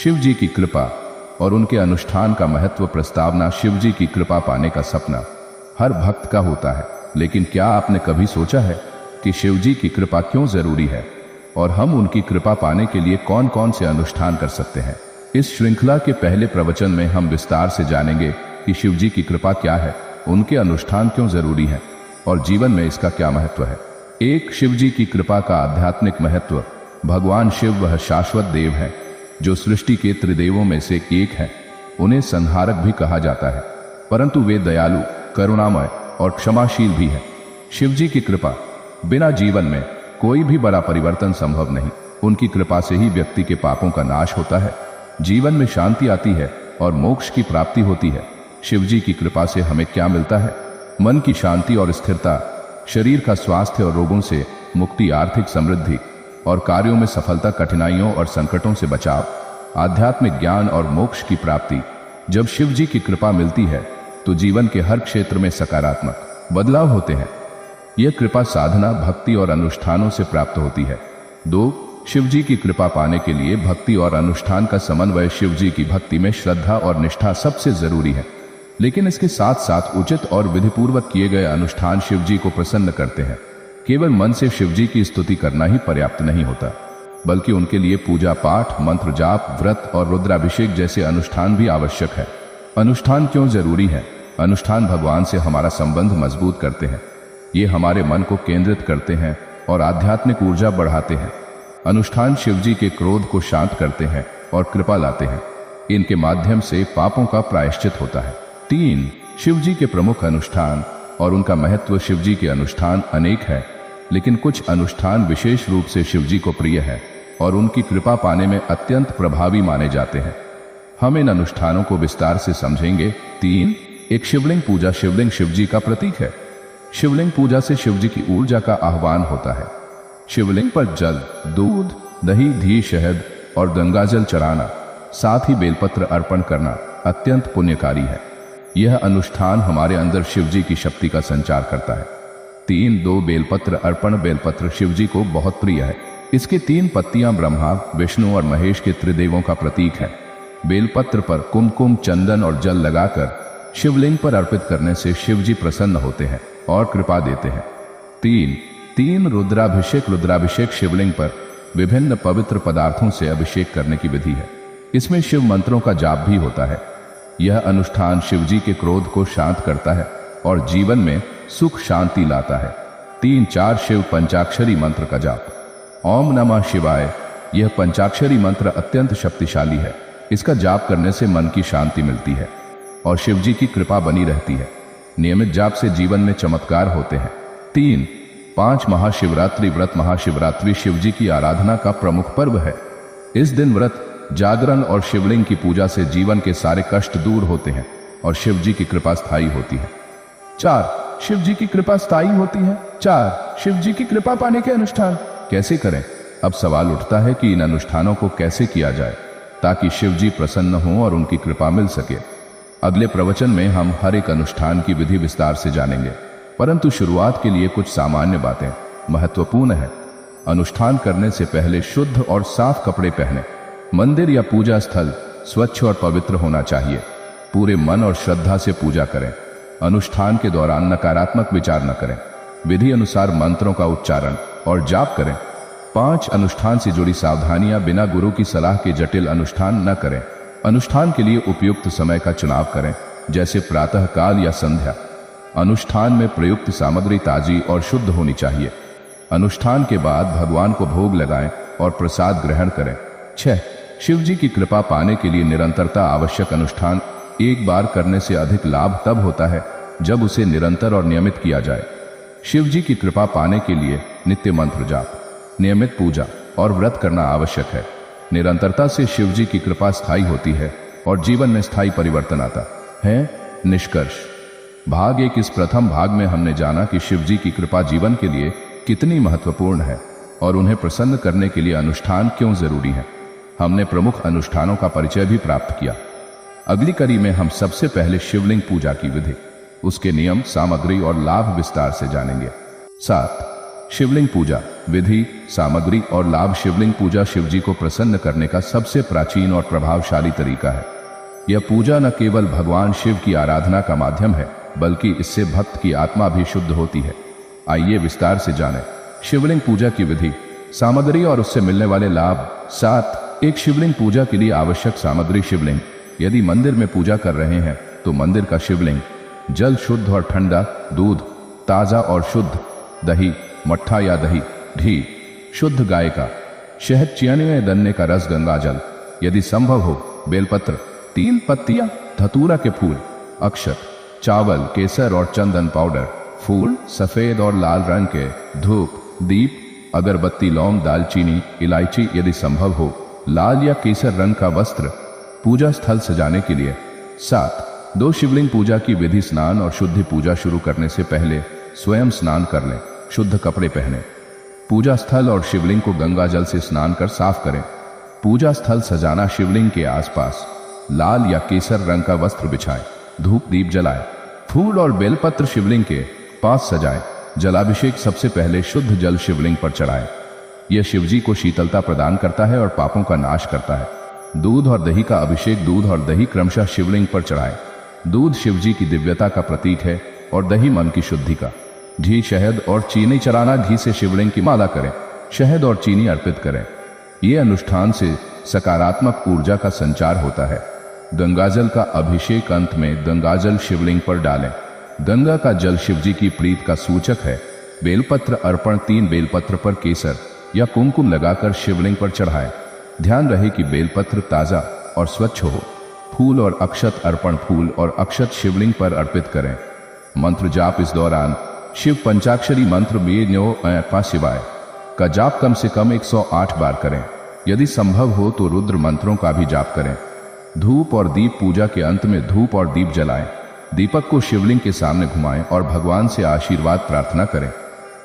शिव जी की कृपा और उनके अनुष्ठान का महत्व। प्रस्तावना: शिव जी की कृपा पाने का सपना हर भक्त का होता है, लेकिन क्या आपने कभी सोचा है कि शिव जी की कृपा क्यों जरूरी है और हम उनकी कृपा पाने के लिए कौन कौन से अनुष्ठान कर सकते हैं? इस श्रृंखला के पहले प्रवचन में हम विस्तार से जानेंगे कि शिव जी की कृपा क्या है, उनके अनुष्ठान क्यों जरूरी है और जीवन में इसका क्या महत्व है। एक, शिव जी की कृपा का आध्यात्मिक महत्व। भगवान शिव वह शाश्वत देव हैं जो सृष्टि के त्रिदेवों में से एक हैं। उन्हें संहारक भी कहा जाता है, परंतु वे दयालु, करुणामय और क्षमाशील भी हैं। शिव जी की कृपा बिना जीवन में कोई भी बड़ा परिवर्तन संभव नहीं। उनकी कृपा से ही व्यक्ति के पापों का नाश होता है, जीवन में शांति आती है और मोक्ष की प्राप्ति होती है। शिव जी की कृपा से हमें क्या मिलता है? मन की शांति और स्थिरता, शरीर का स्वास्थ्य और रोगों से मुक्ति, आर्थिक समृद्धि और कार्यों में सफलता, कठिनाइयों और संकटों से बचाव, आध्यात्मिक ज्ञान और मोक्ष की प्राप्ति। जब शिव जी की कृपा मिलती है तो जीवन के हर क्षेत्र में सकारात्मक बदलाव होते हैं। यह कृपा साधना, भक्ति और अनुष्ठानों से प्राप्त होती है। 2, शिव जी की कृपा पाने के लिए भक्ति और अनुष्ठान का समन्वय। शिव जी की भक्ति में श्रद्धा और निष्ठा सबसे जरूरी है, लेकिन इसके साथ साथ उचित और विधिपूर्वक किए गए अनुष्ठान शिव जी को प्रसन्न करते हैं। केवल मन से शिव जी की स्तुति करना ही पर्याप्त नहीं होता, बल्कि उनके लिए पूजा पाठ, मंत्र जाप, व्रत और रुद्राभिषेक जैसे अनुष्ठान भी आवश्यक है। अनुष्ठान क्यों जरूरी है? अनुष्ठान भगवान से हमारा संबंध मजबूत करते हैं। ये हमारे मन को केंद्रित करते हैं और आध्यात्मिक ऊर्जा बढ़ाते हैं। अनुष्ठान शिव जी के क्रोध को शांत करते हैं और कृपा लाते हैं। इनके माध्यम से पापों का प्रायश्चित होता है। 3, शिव जी के प्रमुख अनुष्ठान और उनका महत्व। शिव जी के अनुष्ठान अनेक हैं, लेकिन कुछ अनुष्ठान विशेष रूप से शिव जी को प्रिय है और उनकी कृपा पाने में अत्यंत प्रभावी माने जाते हैं। हम इन अनुष्ठानों को विस्तार से समझेंगे। 3, एक, शिवलिंग पूजा। शिवलिंग शिव जी का प्रतीक है। शिवलिंग पूजा से शिव जी की ऊर्जा का आह्वान होता है। शिवलिंग पर जल, दूध, दही, घी, शहद और गंगाजल चढ़ाना, साथ ही बेलपत्र अर्पण करना अत्यंत पुण्यकारी है। यह अनुष्ठान हमारे अंदर शिव जी की शक्ति का संचार करता है। 3, 2, बेलपत्र अर्पण। बेलपत्र शिव जी को बहुत प्रिय है। इसके 3 पत्तियां ब्रह्मा, विष्णु और महेश के त्रिदेवों का प्रतीक है। बेलपत्र पर कुमकुम, चंदन और जल लगाकर शिवलिंग पर अर्पित करने से शिव जी प्रसन्न होते हैं और कृपा देते हैं। 3, रुद्राभिषेक। रुद्राभिषेक शिवलिंग पर विभिन्न पवित्र पदार्थों से अभिषेक करने की विधि है। इसमें शिव मंत्रों का जाप भी होता है। यह अनुष्ठान शिव जी के क्रोध को शांत करता है और जीवन में सुख शांति लाता है। 3, 4, शिव पंचाक्षरी मंत्र का जाप। ओम नमः शिवाय। यह पंचाक्षरी मंत्र अत्यंत शक्तिशाली है। इसका जाप करने से मन की शांति मिलती है और शिव जी की कृपा बनी रहती है। नियमित जाप से जीवन में चमत्कार होते हैं। 3, 5, महाशिवरात्रि व्रत। महाशिवरात्रि शिव जी की आराधना का प्रमुख पर्व है। इस दिन व्रत, जागरण और शिवलिंग की पूजा से जीवन के सारे कष्ट दूर होते हैं और शिव जी की कृपा स्थायी होती है। 4, शिव जी की कृपा स्थायी होती है। 4, शिव जी की कृपा पाने के अनुष्ठान कैसे करें? अब सवाल उठता है कि इन अनुष्ठानों को कैसे किया जाए ताकि शिव जी प्रसन्न हों और उनकी कृपा मिल सके। अगले प्रवचन में हम हर एक अनुष्ठान की विधि विस्तार से जानेंगे, परंतु शुरुआत के लिए कुछ सामान्य बातें महत्वपूर्ण है। अनुष्ठान करने से पहले शुद्ध और साफ कपड़े पहने। मंदिर या पूजा स्थल स्वच्छ और पवित्र होना चाहिए। पूरे मन और श्रद्धा से पूजा करें। अनुष्ठान के दौरान नकारात्मक विचार न करें। विधि अनुसार मंत्रों का उच्चारण और जाप करें। 5, अनुष्ठान से जुड़ी सावधानियां। बिना गुरु की सलाह के जटिल अनुष्ठान न करें। अनुष्ठान के लिए उपयुक्त समय का चुनाव करें, जैसे प्रातः काल या संध्या। अनुष्ठान में प्रयुक्त सामग्री ताजी और शुद्ध होनी चाहिए। अनुष्ठान के बाद भगवान को भोग लगाएं और प्रसाद ग्रहण करें। 6, शिव जी की कृपा पाने के लिए निरंतरता आवश्यक। अनुष्ठान एक बार करने से अधिक लाभ तब होता है जब उसे निरंतर और नियमित किया जाए। शिव जी की कृपा पाने के लिए नित्य मंत्र जाप, नियमित पूजा और व्रत करना आवश्यक है। निरंतरता से शिव जी की कृपा स्थायी होती है और जीवन में स्थायी परिवर्तन आता है। निष्कर्ष। भाग 1। इस प्रथम भाग में हमने जाना कि शिव जी की कृपा जीवन के लिए कितनी महत्वपूर्ण है और उन्हें प्रसन्न करने के लिए अनुष्ठान क्यों जरूरी है। हमने प्रमुख अनुष्ठानों का परिचय भी प्राप्त किया। अगली कड़ी में हम सबसे पहले शिवलिंग पूजा की विधि, उसके नियम, सामग्री और लाभ विस्तार से जानेंगे। 7, शिवलिंग पूजा विधि, सामग्री और लाभ। शिवलिंग पूजा शिवजी को प्रसन्न करने का सबसे प्राचीन और प्रभावशाली तरीका है। यह पूजा न केवल भगवान शिव की आराधना का माध्यम है, बल्कि इससे भक्त की आत्मा भी शुद्ध होती है। आइए विस्तार से जानें शिवलिंग पूजा की विधि, सामग्री और उससे मिलने वाले लाभ। 7. एक शिवलिंग पूजा के लिए आवश्यक सामग्री। शिवलिंग यदि मंदिर में पूजा कर रहे हैं तो मंदिर का शिवलिंग जल शुद्ध और ठंडा, दूध ताजा और शुद्ध, दही मट्ठा या दही, घी शुद्ध गाय का, शहद, चीनी में गन्ने का रस, गंगा जल, यदि संभव हो बेलपत्र, 3 पत्तियां, धतूरा के फूल, अक्षत, चावल, केसर और चंदन पाउडर, फूल सफेद और लाल रंग के, धूप, दीप, अगरबत्ती, लौंग, दालचीनी, इलायची, यदि संभव हो लाल या केसर रंग का वस्त्र, पूजा स्थल सजाने के लिए। 7. 2 शिवलिंग पूजा की विधि। स्नान और शुद्धि। पूजा शुरू करने से पहले स्वयं स्नान कर लें, शुद्ध कपड़े पहने। पूजा स्थल और शिवलिंग को गंगा जल से स्नान कर साफ करें। पूजा स्थल सजाना। शिवलिंग के आसपास लाल या केसर रंग का वस्त्र बिछाएं, धूप दीप जलाएं, फूल और बेलपत्र शिवलिंग के पास सजाएं। जलाभिषेक। सबसे पहले शुद्ध जल शिवलिंग पर चढ़ाएं। यह शिवजी को शीतलता प्रदान करता है और पापों का नाश करता है। दूध और दही का अभिषेक। दूध और दही क्रमशः शिवलिंग पर चढ़ाएं। दूध शिवजी की दिव्यता का प्रतीक है और दही मन की शुद्धि का। घी, शहद और चीनी चढ़ाना। घी से शिवलिंग की माला करें, शहद और चीनी अर्पित करें। यह अनुष्ठान से सकारात्मक ऊर्जा का संचार होता है। गंगाजल का अभिषेक। अंत में गंगाजल शिवलिंग पर डालें। गंगा का जल शिवजी की प्रीत का सूचक है। बेलपत्र अर्पण। 3 बेलपत्र पर केसर या कुमकुम लगाकर शिवलिंग पर चढ़ाएं। ध्यान रहे कि बेलपत्र ताजा और स्वच्छ हो। फूल और अक्षत अर्पण। फूल और अक्षत शिवलिंग पर अर्पित करें। मंत्र जाप। इस दौरान शिव पंचाक्षरी मंत्र में शिवाय का जाप कम से कम 108 बार करें। यदि संभव हो तो रुद्र मंत्रों का भी जाप करें। धूप और दीप। पूजा के अंत में धूप और दीप जलाएं। दीपक को शिवलिंग के सामने घुमाएं और भगवान से आशीर्वाद प्रार्थना करें।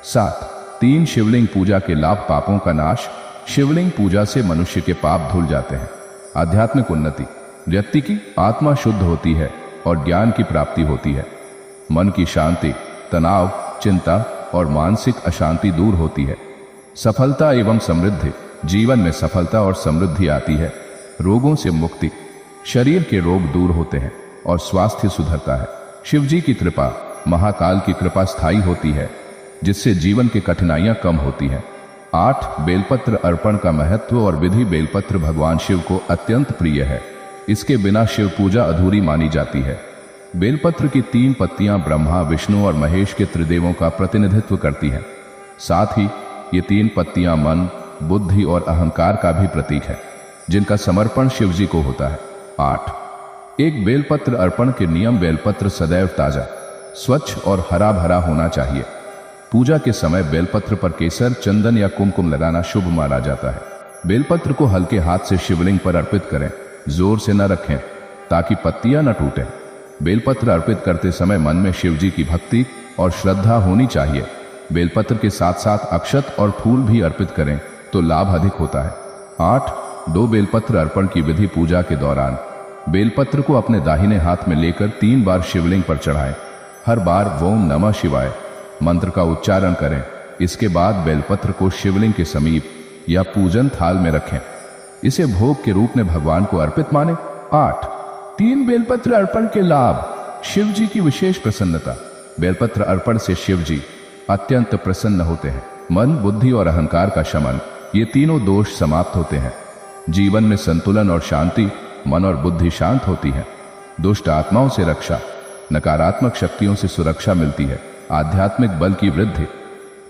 7. 3 शिवलिंग पूजा के लाभ। पापों का नाश। शिवलिंग पूजा से मनुष्य के पाप धुल जाते हैं। आध्यात्मिक उन्नति। व्यक्ति की आत्मा शुद्ध होती है और ज्ञान की प्राप्ति होती है। मन की शांति। तनाव, चिंता और मानसिक अशांति दूर होती है। सफलता एवं समृद्धि। जीवन में सफलता और समृद्धि आती है। रोगों से मुक्ति। शरीर के रोग दूर होते हैं और स्वास्थ्य सुधरता है। शिवजी की कृपा। महाकाल की कृपा स्थायी होती है, जिससे जीवन की कठिनाइयां कम होती हैं। 8. बेलपत्र अर्पण का महत्व और विधि। बेलपत्र भगवान शिव को अत्यंत प्रिय है। इसके बिना शिव पूजा अधूरी मानी जाती है। बेलपत्र की 3 पत्तियां ब्रह्मा, विष्णु और महेश के त्रिदेवों का प्रतिनिधित्व करती हैं। साथ ही ये 3 पत्तियां मन, बुद्धि और अहंकार का भी प्रतीक है, जिनका समर्पण शिवजी को होता है। 8. एक बेलपत्र अर्पण के नियम। बेलपत्र सदैव ताजा, स्वच्छ और हरा भरा होना चाहिए। पूजा के समय बेलपत्र पर केसर, चंदन या कुमकुम लगाना शुभ माना जाता है। बेलपत्र को हल्के हाथ से शिवलिंग पर अर्पित करें, जोर से न रखें ताकि पत्तियां न टूटें। बेलपत्र अर्पित करते समय मन में शिवजी की भक्ति और श्रद्धा होनी चाहिए। बेलपत्र के साथ साथ अक्षत और फूल भी अर्पित करें तो लाभ अधिक होता है। 8. 2 बेलपत्र अर्पण की विधि। पूजा के दौरान बेलपत्र को अपने दाहिने हाथ में लेकर 3 बार शिवलिंग पर चढ़ाएं। हर बार ओम नमः शिवाय मंत्र का उच्चारण करें। इसके बाद बेलपत्र को शिवलिंग के समीप या पूजन थाल में रखें। इसे भोग के रूप में भगवान को अर्पित माने। 8. 3 बेलपत्र अर्पण के लाभ। शिव जी की विशेष प्रसन्नता। बेलपत्र अर्पण से शिव जी अत्यंत प्रसन्न होते हैं। मन, बुद्धि और अहंकार का शमन, ये तीनों दोष समाप्त होते हैं। जीवन में संतुलन और शांति। मन और बुद्धि शांत होती है। दुष्ट आत्माओं से रक्षा, नकारात्मक शक्तियों से सुरक्षा मिलती है। आध्यात्मिक बल की वृद्धि।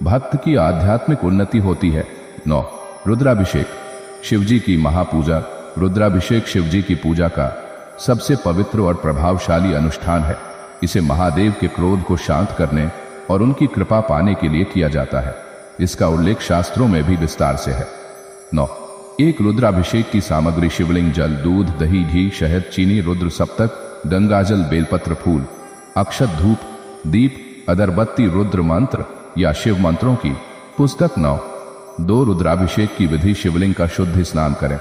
भक्त की आध्यात्मिक उन्नति होती है। 9. रुद्राभिषेक। शिवजी की महापूजा। रुद्राभिषेक शिवजी की पूजा का सबसे पवित्र और प्रभावशाली अनुष्ठान है। इसे महादेव के क्रोध को शांत करने और उनकी कृपा पाने के लिए किया जाता है। इसका उल्लेख शास्त्रों में भी विस्तार से है। 9. एक रुद्राभिषेक की सामग्री। शिवलिंग जल, दूध, दही, घी, शहद, चीनी, रुद्र सप्तक, गंगाजल, बेलपत्र, फूल, अक्षत, धूप, दीप, अगरबत्ती, रुद्र मंत्र या शिव मंत्रों की पुस्तक। 9. 2 रुद्राभिषेक की विधि। शिवलिंग का शुद्ध स्नान करें।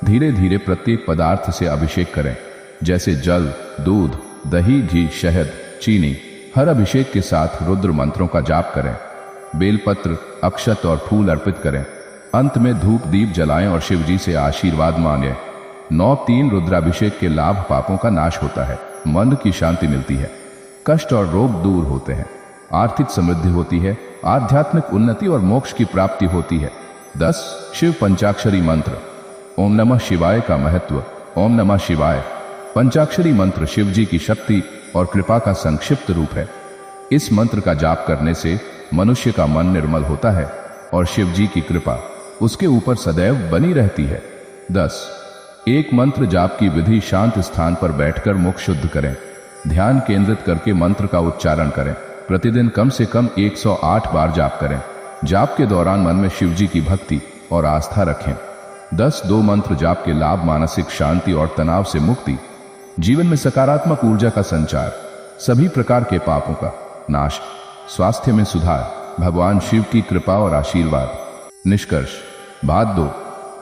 धीरे धीरे प्रत्येक पदार्थ से अभिषेक करें, जैसे जल, दूध, दही, घी, शहद, चीनी। हर अभिषेक के साथ रुद्र मंत्रों का जाप करें। बेलपत्र, अक्षत और फूल अर्पित करें। अंत में धूप दीप जलाएं और शिव जी से आशीर्वाद मांगें। 9-3 रुद्राभिषेक के लाभ पापों का नाश होता है, मन की शांति मिलती है, कष्ट और रोग दूर होते हैं, आर्थिक समृद्धि होती है, आध्यात्मिक उन्नति और मोक्ष की प्राप्ति होती है। 10 शिव पंचाक्षरी मंत्र। ओम नमः शिवाय का महत्व। ओम नमः शिवाय पंचाक्षरी मंत्र शिव जी की शक्ति और कृपा का संक्षिप्त रूप है। इस मंत्र का जाप करने से मनुष्य का मन निर्मल होता है और शिव जी की कृपा उसके ऊपर सदैव बनी रहती है। 10 एक मंत्र जाप की विधि। शांत स्थान पर बैठकर मुख शुद्ध करें, ध्यान केंद्रित करके मंत्र का उच्चारण करें। प्रतिदिन कम से कम 108 बार जाप करें। जाप के दौरान मन में शिव जी की भक्ति और आस्था रखें। 10 2 मंत्र जाप के लाभ। मानसिक शांति और तनाव से मुक्ति, जीवन में सकारात्मक ऊर्जा का संचार, सभी प्रकार के पापों का नाश, स्वास्थ्य में सुधार, भगवान शिव की कृपा और आशीर्वाद। निष्कर्ष। बात 2।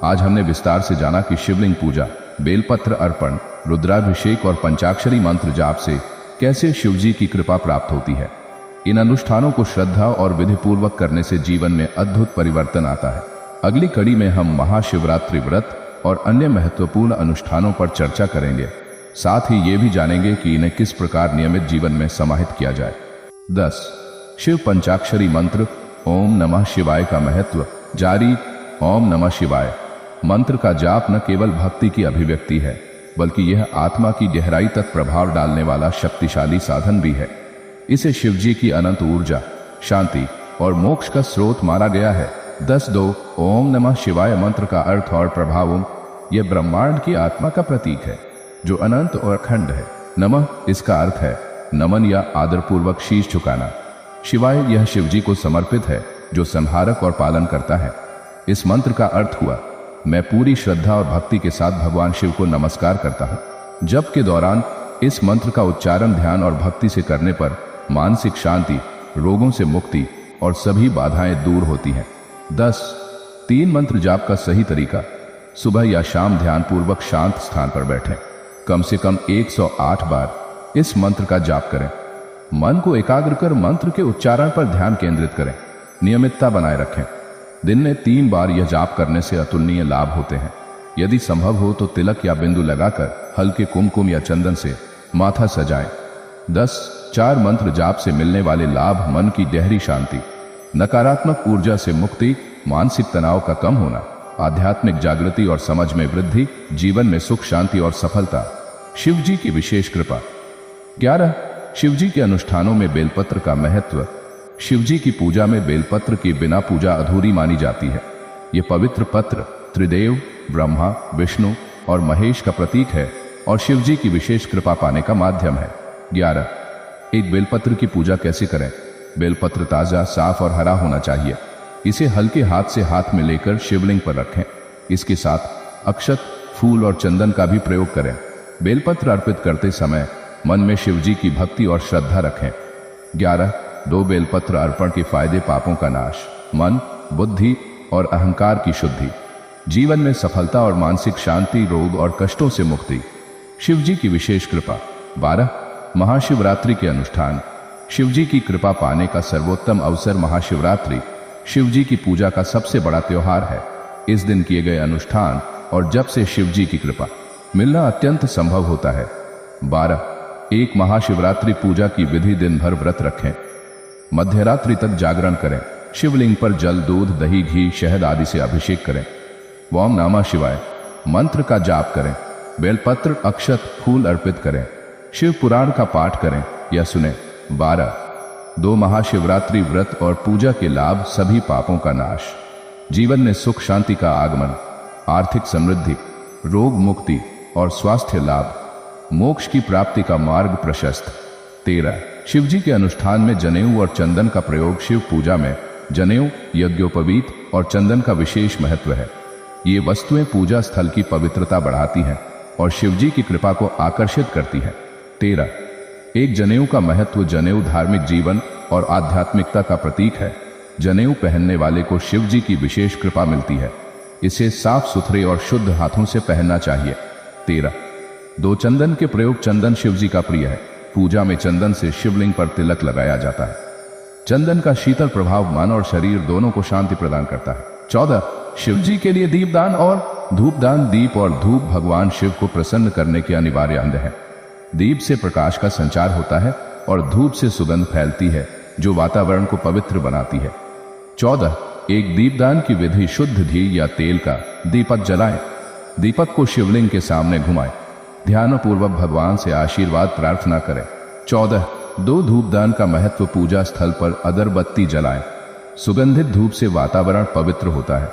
आज हमने विस्तार से जाना कि शिवलिंग पूजा, बेलपत्र अर्पण, रुद्राभिषेक और पंचाक्षरी मंत्र जाप से कैसे शिव जी की कृपा प्राप्त होती है। इन अनुष्ठानों को श्रद्धा और विधिपूर्वक करने से जीवन में अद्भुत परिवर्तन आता है। अगली कड़ी में हम महाशिवरात्रि व्रत और अन्य महत्वपूर्ण अनुष्ठानों पर चर्चा करेंगे। साथ ही ये भी जानेंगे कि इन्हें किस प्रकार नियमित जीवन में समाहित किया जाए। 10 शिव पंचाक्षरी मंत्र। ओम नमः शिवाय का महत्व। जारी। ओम नमः शिवाय मंत्र का जाप न केवल भक्ति की अभिव्यक्ति है, बल्कि यह आत्मा की गहराई तक प्रभाव डालने वाला शक्तिशाली साधन भी है। इसे शिव जी की अनंत ऊर्जा, शांति और मोक्ष का स्रोत माना गया है। 10-2 ओम नमः शिवाय मंत्र का अर्थ और प्रभाव। यह ब्रह्मांड की आत्मा का प्रतीक है जो अनंत और अखंड है। नमः इसका अर्थ है नमन या आदरपूर्वक शीश झुकाना। शिवाय यह शिव जी को समर्पित है जो संहारक और पालन करता है। इस मंत्र का अर्थ हुआ, मैं पूरी श्रद्धा और भक्ति के साथ भगवान शिव को नमस्कार करता हूँ। जप के दौरान इस मंत्र का उच्चारण ध्यान और भक्ति से करने पर मानसिक शांति, रोगों से मुक्ति और सभी बाधाएं दूर होती हैं। 10 3 मंत्र जाप का सही तरीका। सुबह या शाम ध्यान पूर्वक शांत स्थान पर बैठें। कम से कम 108 बार इस मंत्र का जाप करें। मन को एकाग्र कर मंत्र के उच्चारण पर ध्यान केंद्रित करें। नियमितता बनाए रखें। दिन में 3 बार यह जाप करने से अतुलनीय लाभ होते हैं। यदि संभव हो तो तिलक या बिंदु लगाकर हल्के कुमकुम या चंदन से माथा सजाएं। 10 4 मंत्र जाप से मिलने वाले लाभ। मन की गहरी शांति, नकारात्मक ऊर्जा से मुक्ति, मानसिक तनाव का कम होना, आध्यात्मिक जागृति और समझ में वृद्धि, जीवन में सुख शांति और सफलता। शिव जी की विशेष कृपा। 11 शिव जी के अनुष्ठानों में बेलपत्र का महत्व। शिव जी की पूजा में बेलपत्र के बिना पूजा अधूरी मानी जाती है। यह पवित्र पत्र त्रिदेव, ब्रह्मा, विष्णु और महेश का प्रतीक है और शिव जी की विशेष कृपा पाने का माध्यम है। 11 एक बेलपत्र की पूजा कैसे करें। बेलपत्र ताजा, साफ और हरा होना चाहिए। इसे हल्के हाथ से हाथ में लेकर शिवलिंग पर रखें। इसके साथ अक्षत, फूल और चंदन का भी प्रयोग करें। बेलपत्र अर्पित करते समय मन में शिव जी की भक्ति और श्रद्धा रखें। 11 2 बेलपत्र अर्पण के फायदे। पापों का नाश, मन, बुद्धि और अहंकार की शुद्धि, जीवन में सफलता और मानसिक शांति, रोग और कष्टों से मुक्ति, शिव जी की विशेष कृपा। 12 महाशिवरात्रि के अनुष्ठान। शिव जी की कृपा पाने का सर्वोत्तम अवसर महाशिवरात्रि शिव जी की पूजा का सबसे बड़ा त्योहार है। इस दिन किए गए अनुष्ठान और जप से शिव जी की कृपा मिलना अत्यंत संभव होता है। 12 एक महाशिवरात्रि पूजा की विधि। दिन भर व्रत रखें, मध्यरात्रि तक जागरण करें, शिवलिंग पर जल, दूध, दही, घी, शहद आदि से अभिषेक करें। ओम नमः शिवाय मंत्र का जाप करें। बेलपत्र, अक्षत, फूल अर्पित करें। शिव पुराण का पाठ करें या सुने। 12 2 महाशिवरात्रि व्रत और पूजा के लाभ। सभी पापों का नाश, जीवन में सुख शांति का आगमन, आर्थिक समृद्धि, रोग मुक्ति और स्वास्थ्य लाभ, मोक्ष की प्राप्ति का मार्ग प्रशस्त। 13 शिव जी के अनुष्ठान में जनेऊ और चंदन का प्रयोग। शिव पूजा में जनेऊ, यज्ञोपवीत और चंदन का विशेष महत्व है। ये वस्तुएं पूजा स्थल की पवित्रता बढ़ाती हैं और शिव जी की कृपा को आकर्षित करती हैं। 13 एक जनेऊ का महत्व। जनेऊ धार्मिक जीवन और आध्यात्मिकता का प्रतीक है। जनेऊ पहनने वाले को शिव जी की विशेष कृपा मिलती है। इसे साफ सुथरे और शुद्ध हाथों से पहनना चाहिए। 13 2 चंदन के प्रयोग। चंदन शिव जी का प्रिय है। पूजा में चंदन से शिवलिंग पर तिलक लगाया जाता है। चंदन का शीतल प्रभाव मन और शरीर दोनों को शांति प्रदान करता है। 14 शिव जी के लिए दीपदान और धूपदान। दीप और धूप भगवान शिव को प्रसन्न करने के अनिवार्य अंग है। दीप से प्रकाश का संचार होता है और धूप से सुगंध फैलती है जो वातावरण को पवित्र बनाती है। 14 एक दीपदान की विधि। शुद्ध घी या तेल का दीपक जलाएं। दीपक को शिवलिंग के सामने घुमाएं। ध्यानपूर्वक भगवान से आशीर्वाद प्रार्थना करें। 14 दो धूपदान का महत्व। पूजा स्थल पर अगरबत्ती जलाएं। सुगंधित धूप से वातावरण पवित्र होता है।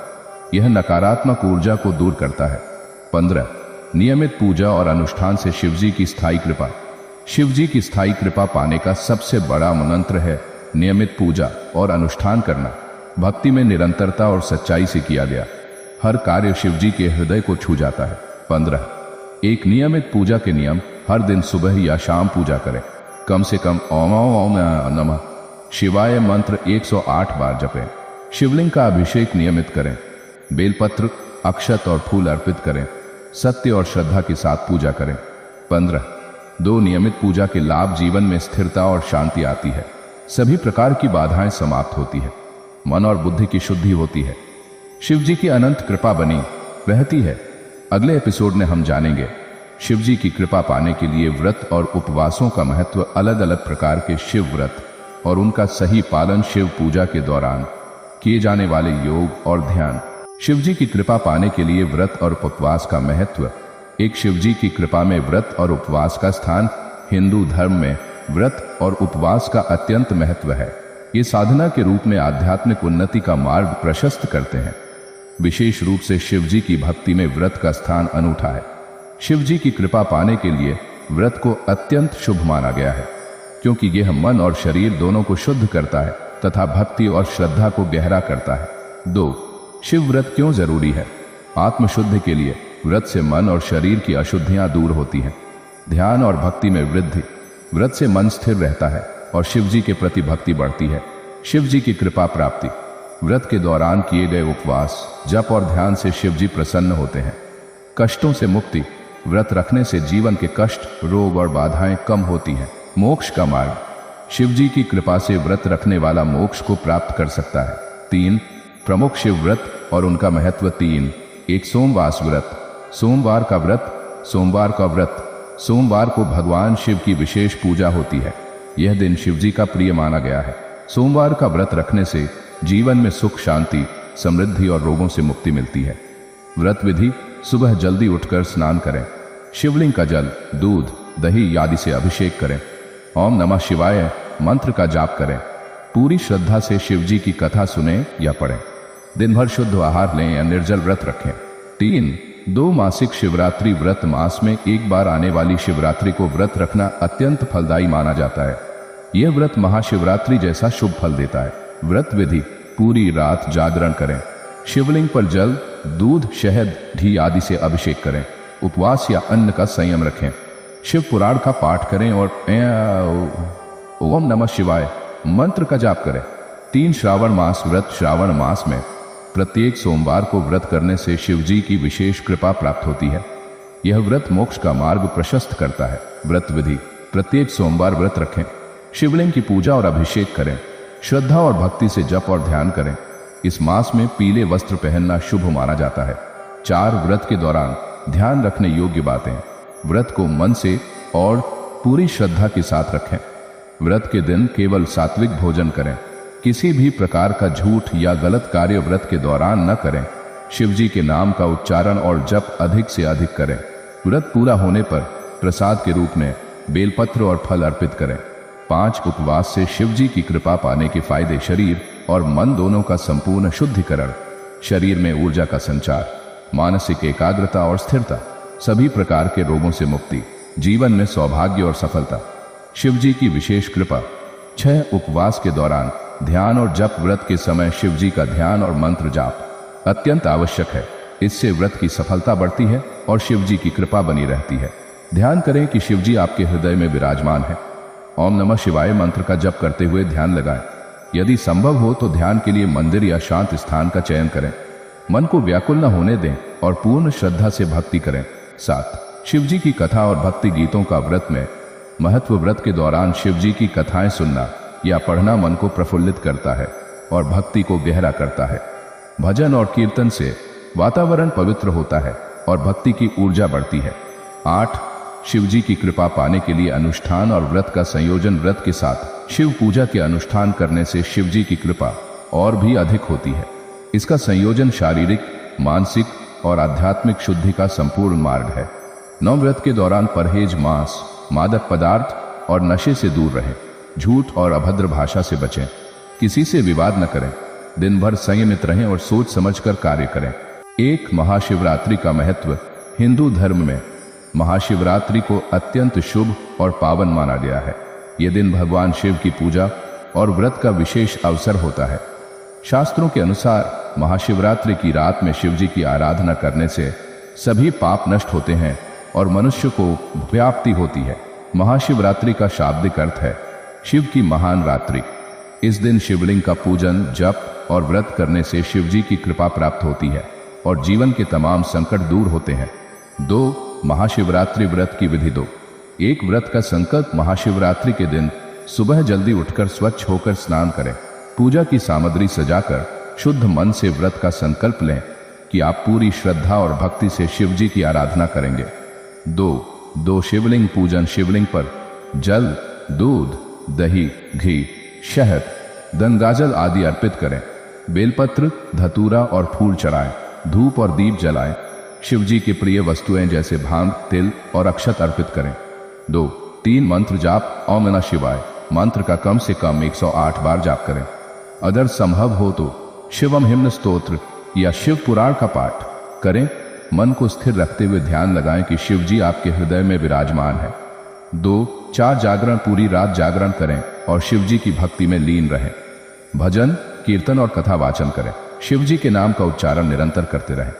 यह नकारात्मक ऊर्जा को दूर करता है। 15 नियमित पूजा और अनुष्ठान से शिवजी की स्थायी कृपा। शिवजी की स्थायी कृपा पाने का सबसे बड़ा मंत्र है नियमित पूजा और अनुष्ठान करना। भक्ति में निरंतरता और सच्चाई से किया गया हर कार्य शिवजी के हृदय को छू जाता है। 15 एक नियमित पूजा के नियम। हर दिन सुबह या शाम पूजा करें। कम से कम ओम ओम नमः शिवाय मंत्र 108 बार जपें। शिवलिंग का अभिषेक नियमित करें। बेलपत्र, अक्षत और फूल अर्पित करें। सत्य और श्रद्धा के साथ पूजा करें। 15 दो नियमित पूजा के लाभ। जीवन में स्थिरता और शांति आती है। सभी प्रकार की बाधाएं समाप्त होती है। मन और बुद्धि की शुद्धि होती है। शिव जी की अनंत कृपा बनी रहती है। अगले एपिसोड में हम जानेंगे शिव जी की कृपा पाने के लिए व्रत और उपवासों का महत्व। अलग अलग प्रकार के शिव व्रत और उनका सही पालन। शिव पूजा के दौरान किए जाने वाले योग और ध्यान। शिव जी की कृपा पाने के लिए व्रत और उपवास का महत्व। एक शिव जी की कृपा में व्रत और उपवास का स्थान। हिंदू धर्म में व्रत और उपवास का अत्यंत महत्व है। ये साधना के रूप में आध्यात्मिक उन्नति का मार्ग प्रशस्त करते हैं। विशेष रूप से शिव जी की भक्ति में व्रत का स्थान अनूठा है। शिव जी की कृपा पाने के लिए व्रत को अत्यंत शुभ माना गया है क्योंकि यह मन और शरीर दोनों को शुद्ध करता है तथा भक्ति और श्रद्धा को गहरा करता है। 2 शिव व्रत क्यों जरूरी है? आत्मशुद्धि के लिए व्रत से मन और शरीर की अशुद्धियां दूर होती हैं। ध्यान और भक्ति में वृद्धि। व्रत से मन स्थिर रहता है और शिव जी के प्रति भक्ति बढ़ती है। शिव जी की कृपा प्राप्ति। व्रत के दौरान किए गए उपवास, जप और ध्यान से शिव जी प्रसन्न होते हैं। कष्टों से मुक्ति। व्रत रखने से जीवन के कष्ट, रोग और बाधाएं कम होती हैं। मोक्ष का मार्ग। शिव जी की कृपा से व्रत रखने वाला मोक्ष को प्राप्त कर सकता है। 3 प्रमुख शिव व्रत और उनका महत्व। 3 एक सोमवास व्रत। सोमवार का व्रत। सोमवार का व्रत सोमवार को भगवान शिव की विशेष पूजा होती है। यह दिन शिव जी का प्रिय माना गया है। सोमवार का व्रत रखने से जीवन में सुख, शांति, समृद्धि और रोगों से मुक्ति मिलती है। व्रत विधि। सुबह जल्दी उठकर स्नान करें। शिवलिंग का जल, दूध, दही आदि से अभिषेक करें। ओम नमः शिवाय मंत्र का जाप करें। पूरी श्रद्धा से शिव जी की कथा सुनें या पढ़ें। दिन भर शुद्ध आहार लें या निर्जल व्रत रखें। 3 2 मासिक शिवरात्रि व्रत। मास में एक बार आने वाली शिवरात्रि को व्रत रखना अत्यंत फलदायी माना जाता है। यह व्रत महाशिवरात्रि जैसा शुभ फल देता है। व्रत विधि। पूरी रात जागरण करें। शिवलिंग पर जल, दूध, शहद, घी आदि से अभिषेक करें। उपवास या अन्न का संयम रखें। शिव पुराण का पाठ करें और ओम नमः शिवाय मंत्र का जाप करें। 3 श्रावण मास व्रत। श्रावण मास में प्रत्येक सोमवार को व्रत करने से शिव जी की विशेष कृपा प्राप्त होती है। यह व्रत मोक्ष का मार्ग प्रशस्त करता है। व्रत विधि। प्रत्येक सोमवार व्रत रखें। शिवलिंग की पूजा और अभिषेक करें। श्रद्धा और भक्ति से जप और ध्यान करें। इस मास में पीले वस्त्र पहनना शुभ माना जाता है। 4 व्रत के दौरान ध्यान रखने योग्य बातें। व्रत को मन से और पूरी श्रद्धा के साथ रखें। व्रत के दिन केवल सात्विक भोजन करें। किसी भी प्रकार का झूठ या गलत कार्य व्रत के दौरान न करें। शिव जी के नाम का उच्चारण और जप अधिक से अधिक करें। व्रत पूरा होने पर प्रसाद के रूप में बेलपत्र और फल अर्पित करें। 5 उपवास से शिव जी की कृपा पाने के फायदे। शरीर और मन दोनों का संपूर्ण शुद्धिकरण। शरीर में ऊर्जा का संचार, मानसिक एकाग्रता और स्थिरता, सभी प्रकार के रोगों से मुक्ति, जीवन में सौभाग्य और सफलता। शिव जी की विशेष कृपा। 6 उपवास के दौरान ध्यान और जप। व्रत के समय शिव जी का ध्यान और मंत्र जाप अत्यंत आवश्यक है। इससे व्रत की सफलता बढ़ती है और शिव जी की कृपा बनी रहती है। ध्यान करें कि शिव जी आपके हृदय में विराजमान है। ओम नमः शिवाय मंत्र का जप करते हुए ध्यान लगाएं। यदि संभव हो तो ध्यान के लिए मंदिर या शांत स्थान का चयन करें। मन को व्याकुल न होने दें और पूर्ण श्रद्धा से भक्ति करें। 7 शिव जी की कथा और भक्ति गीतों का व्रत में महत्व। व्रत के दौरान शिव जी की कथाएं सुनना या पढ़ना मन को प्रफुल्लित करता है और भक्ति को गहरा करता है। भजन और कीर्तन से वातावरण पवित्र होता है और भक्ति की ऊर्जा बढ़ती है। 8. शिवजी की कृपा पाने के लिए अनुष्ठान और व्रत का संयोजन। व्रत के साथ शिव पूजा के अनुष्ठान करने से शिवजी की कृपा और भी अधिक होती है। इसका संयोजन शारीरिक, मानसिक और आध्यात्मिक शुद्धि का संपूर्ण मार्ग है। 9. व्रत के दौरान परहेज, मांस, मादक पदार्थ और नशे से दूर रहें। झूठ और अभद्र भाषा से बचें। किसी से विवाद न करें। दिन भर संयमित रहें और सोच समझकर कार्य करें। 1. महाशिवरात्रि का महत्व। हिंदू धर्म में महाशिवरात्रि को अत्यंत शुभ और पावन माना गया है। यह दिन भगवान शिव की पूजा और व्रत का विशेष अवसर होता है। शास्त्रों के अनुसार महाशिवरात्रि की रात में शिवजी की आराधना करने से सभी पाप नष्ट होते हैं और मनुष्य को व्याप्ति होती है। महाशिवरात्रि का शाब्दिक अर्थ है शिव की महान रात्रि। इस दिन शिवलिंग का पूजन, जप और व्रत करने से शिवजी की कृपा प्राप्त होती है और जीवन के तमाम संकट दूर होते हैं। 2. महाशिवरात्रि व्रत की विधि। 2. 1. व्रत का संकल्प। महाशिवरात्रि के दिन सुबह जल्दी उठकर स्वच्छ होकर स्नान करें। पूजा की सामग्री सजाकर शुद्ध मन से व्रत का संकल्प लें कि आप पूरी श्रद्धा और भक्ति से शिवजी की आराधना करेंगे। 2. शिवलिंग पूजन। शिवलिंग पर जल, दूध, दही, घी, शहद, गंगाजल आदि अर्पित करें। बेलपत्र, धतूरा और फूल चढ़ाएं। धूप और दीप जलाएं। शिवजी की प्रिय वस्तुएं जैसे भांग, तिल और अक्षत अर्पित करें। 2. 3. मंत्र जाप। ओम नमः शिवाय मंत्र का कम से कम 108 बार जाप करें। अगर संभव हो तो शिवम हिम्न स्तोत्र या शिव पुराण का पाठ करें। मन को स्थिर रखते हुए ध्यान लगाएं कि शिवजी आपके हृदय में विराजमान है। 2. 4. जागरण। पूरी रात जागरण करें और शिवजी की भक्ति में लीन रहें। भजन, कीर्तन और कथा वाचन करें। शिवजी के नाम का उच्चारण निरंतर करते रहें।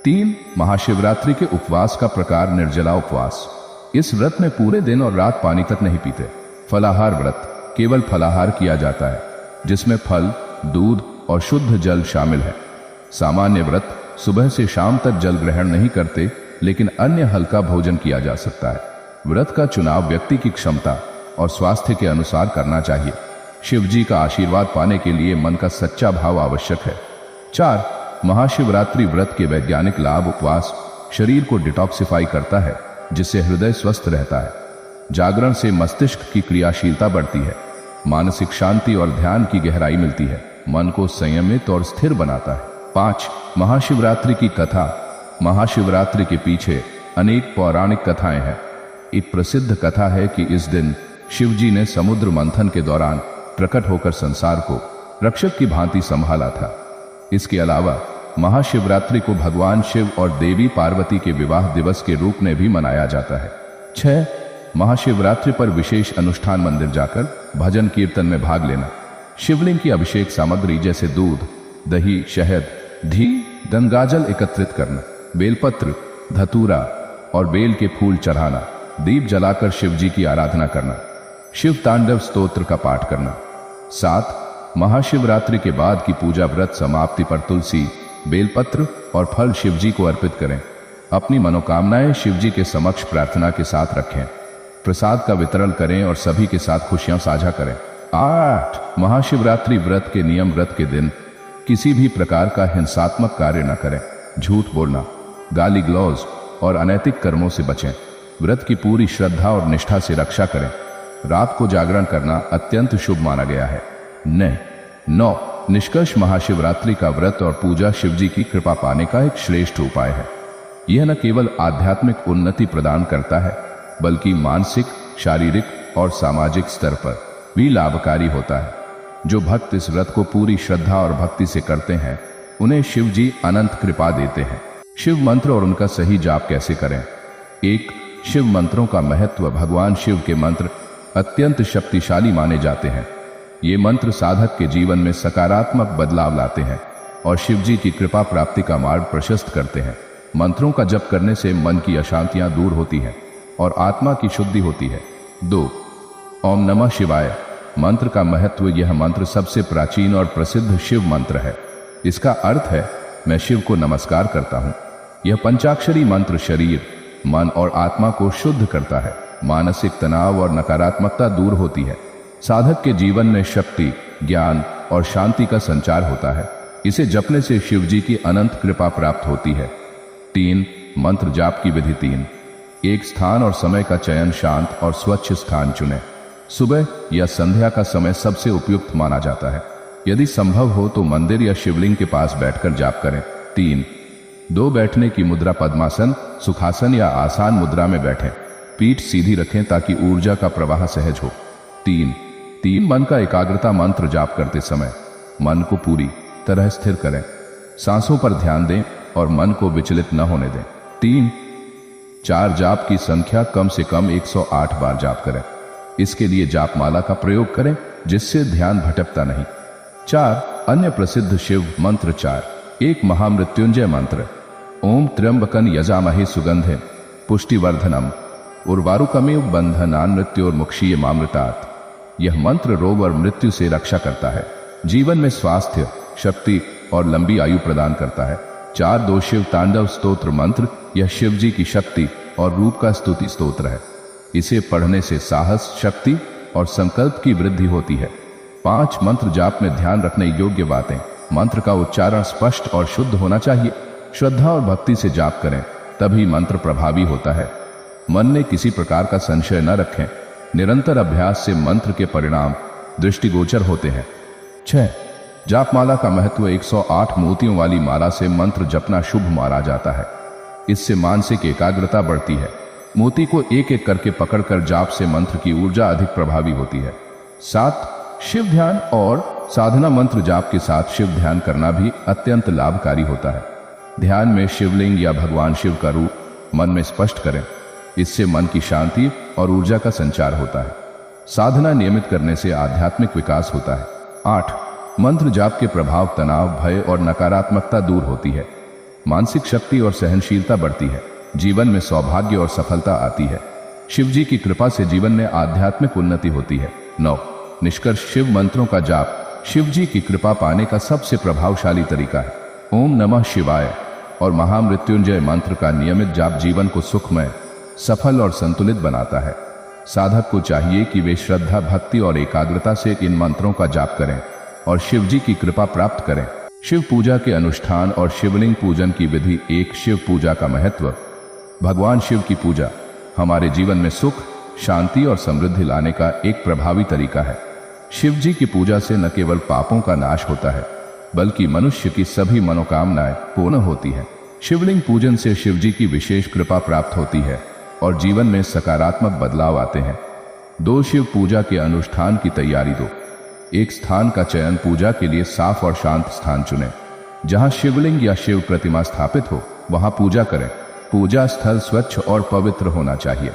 3. महाशिवरात्रि के उपवास का प्रकार। निर्जला उपवास। इस व्रत में पूरे दिन और रात पानी तक नहीं पीते। फलाहार व्रत। केवल फलाहार किया जाता है जिसमें फल, दूध और शुद्ध जल शामिल है। सामान्य व्रत। सुबह से शाम तक जल ग्रहण नहीं करते, लेकिन अन्य हल्का भोजन किया जा सकता है। व्रत का चुनाव व्यक्ति की क्षमता और स्वास्थ्य के अनुसार करना चाहिए। शिवजी का आशीर्वाद पाने के लिए मन का सच्चा भाव आवश्यक है। 4. महाशिवरात्रि व्रत के वैज्ञानिक लाभ। उपवास शरीर को डिटॉक्सिफाई करता है जिससे हृदय स्वस्थ रहता है। जागरण से मस्तिष्क की क्रियाशीलता बढ़ती है। मानसिक शांति और ध्यान की गहराई मिलती है। मन को संयमित और स्थिर बनाता है। 5. महाशिवरात्रि की कथा। महाशिवरात्रि के पीछे अनेक पौराणिक कथाएं हैं। एक प्रसिद्ध कथा है कि इस दिन शिवजी ने समुद्र मंथन के दौरान प्रकट होकर संसार को रक्षक की भांति संभाला था। इसके अलावा महाशिवरात्रि को भगवान शिव और देवी पार्वती के विवाह दिवस के रूप में भी मनाया जाता है। 6. महाशिवरात्रि पर विशेष अनुष्ठान। मंदिर जाकर भजन कीर्तन में भाग लेना। शिवलिंग की अभिषेक सामग्री जैसे दूध, दही, शहद, घी, गंगाजल एकत्रित करना। बेलपत्र, धतूरा और बेल के फूल चढ़ाना। दीप जलाकर शिवजी की आराधना करना। शिव तांडव स्तोत्र का पाठ करना। 7. महाशिवरात्रि के बाद की पूजा। व्रत समाप्ति पर तुलसी, बेलपत्र और फल शिवजी को अर्पित करें। अपनी मनोकामनाएं शिवजी के समक्ष प्रार्थना के साथ रखें। प्रसाद का वितरण करें और सभी के साथ खुशियां साझा करें। 8. महाशिवरात्रि व्रत के नियम। व्रत के दिन किसी भी प्रकार का हिंसात्मक कार्य न करें। झूठ बोलना, गाली गलौज और अनैतिक कर्मों से बचें। व्रत की पूरी श्रद्धा और निष्ठा से रक्षा करें। रात को जागरण करना अत्यंत शुभ माना गया है। 9. निष्कर्ष। महाशिवरात्रि का व्रत और पूजा शिवजी की कृपा पाने का एक श्रेष्ठ उपाय है। यह न केवल आध्यात्मिक उन्नति प्रदान करता है, बल्कि मानसिक, शारीरिक और सामाजिक स्तर पर भी लाभकारी होता है। जो भक्त इस व्रत को पूरी श्रद्धा और भक्ति से करते हैं, उन्हें शिवजी अनंत कृपा देते हैं। शिव मंत्र और उनका सही जाप कैसे करें। 1. शिव मंत्रों का महत्व। भगवान शिव के मंत्र अत्यंत शक्तिशाली माने जाते हैं। ये मंत्र साधक के जीवन में सकारात्मक बदलाव लाते हैं और शिवजी की कृपा प्राप्ति का मार्ग प्रशस्त करते हैं। मंत्रों का जप करने से मन की अशांतियां दूर होती हैं और आत्मा की शुद्धि होती है। 2. ओम नमः शिवाय मंत्र का महत्व। यह मंत्र सबसे प्राचीन और प्रसिद्ध शिव मंत्र है। इसका अर्थ है मैं शिव को नमस्कार करता हूँ। यह पंचाक्षरी मंत्र शरीर, मन और आत्मा को शुद्ध करता है। मानसिक तनाव और नकारात्मकता दूर होती है। साधक के जीवन में शक्ति, ज्ञान और शांति का संचार होता है। इसे जपने से शिव जी की अनंत कृपा प्राप्त होती है। 3. मंत्र जाप की विधि। 3. एक स्थान और समय का चयन, शांत और स्वच्छ स्थान चुनें। सुबह या संध्या का समय सबसे उपयुक्त माना जाता है। यदि संभव हो तो मंदिर या शिवलिंग के पास बैठकर जाप करें। 3. 2 बैठने की मुद्रा, पद्मासन, सुखासन या आसान मुद्रा में बैठें। पीठ सीधी रखें ताकि ऊर्जा का प्रवाह सहज हो। 3. मन का एकाग्रता। मंत्र जाप करते समय मन को पूरी तरह स्थिर करें। सांसों पर ध्यान दें और मन को विचलित न होने दें। 4 जाप की संख्या कम से कम 108 बार जाप करें। इसके लिए जाप माला का प्रयोग करें जिससे ध्यान भटकता नहीं। 4 अन्य प्रसिद्ध शिव मंत्र। 4 एक महामृत्युंजय मंत्र। ओम त्र्यंबकं यजामहे सुगंधिं पुष्टिवर्धनम उर्वारुकमेव बंधनान् मृत्योर्मुक्षीयमामृतात्। यह मंत्र रोग और मृत्यु से रक्षा करता है, जीवन में स्वास्थ्य, शक्ति और लंबी आयु प्रदान करता है। 4 2 शिव तांडव स्तोत्र मंत्र। यह शिव जी की शक्ति और रूप का स्तुति स्तोत्र है। इसे पढ़ने से साहस, शक्ति और संकल्प की वृद्धि होती है। 5 मंत्र जाप में ध्यान रखने योग्य बातें। मंत्र का उच्चारण स्पष्ट और शुद्ध होना चाहिए। श्रद्धा और भक्ति से जाप करें, तभी मंत्र प्रभावी होता है। मन में किसी प्रकार का संशय न रखें। निरंतर अभ्यास से मंत्र के परिणाम दृष्टिगोचर होते हैं। 6 जापमाला का महत्व। 108 मोतियों वाली माला से मंत्र जपना शुभ माना जाता है। इससे मानसिक एकाग्रता बढ़ती है। मोती को एक एक करके पकड़कर जाप से मंत्र की ऊर्जा अधिक प्रभावी होती है। 7 शिव ध्यान और साधना। मंत्र जाप के साथ शिव ध्यान करना भी अत्यंत लाभकारी होता है। ध्यान में शिवलिंग या भगवान शिव का रूप मन में स्पष्ट करें। इससे मन की शांति और ऊर्जा का संचार होता है। साधना नियमित करने से आध्यात्मिक विकास होता है। 8 मंत्र जाप के प्रभाव तनाव, भय और नकारात्मकता दूर होती है। मानसिक शक्ति और सहनशीलता बढ़ती है। जीवन में सौभाग्य और सफलता आती है। शिव जी की कृपा से जीवन में आध्यात्मिक उन्नति होती है। 9 निष्कर्ष। शिव मंत्रों का जाप शिव जी की कृपा पाने का सबसे प्रभावशाली तरीका है। ओम नमः शिवाय और महामृत्युंजय मंत्र का नियमित जाप जीवन को सुखमय, सफल और संतुलित बनाता है। साधक को चाहिए कि वे श्रद्धा, भक्ति और एकाग्रता से इन मंत्रों का जाप करें और शिव जी की कृपा प्राप्त करें। शिव पूजा के अनुष्ठान और शिवलिंग पूजन की विधि। 1 शिव पूजा का महत्व। भगवान शिव की पूजा हमारे जीवन में सुख, शांति और समृद्धि लाने का एक प्रभावी तरीका है। शिव जी की पूजा से न केवल पापों का नाश होता है, बल्कि मनुष्य की सभी मनोकामनाएं पूर्ण होती हैं। शिवलिंग पूजन से शिव जी की विशेष कृपा प्राप्त होती है और जीवन में सकारात्मक बदलाव आते हैं। 2 शिव पूजा के अनुष्ठान की तैयारी। 2 एक स्थान का चयन। पूजा के लिए साफ और शांत स्थान चुनें। जहां शिवलिंग या शिव प्रतिमा स्थापित हो वहां पूजा करें। पूजा स्थल स्वच्छ और पवित्र होना चाहिए।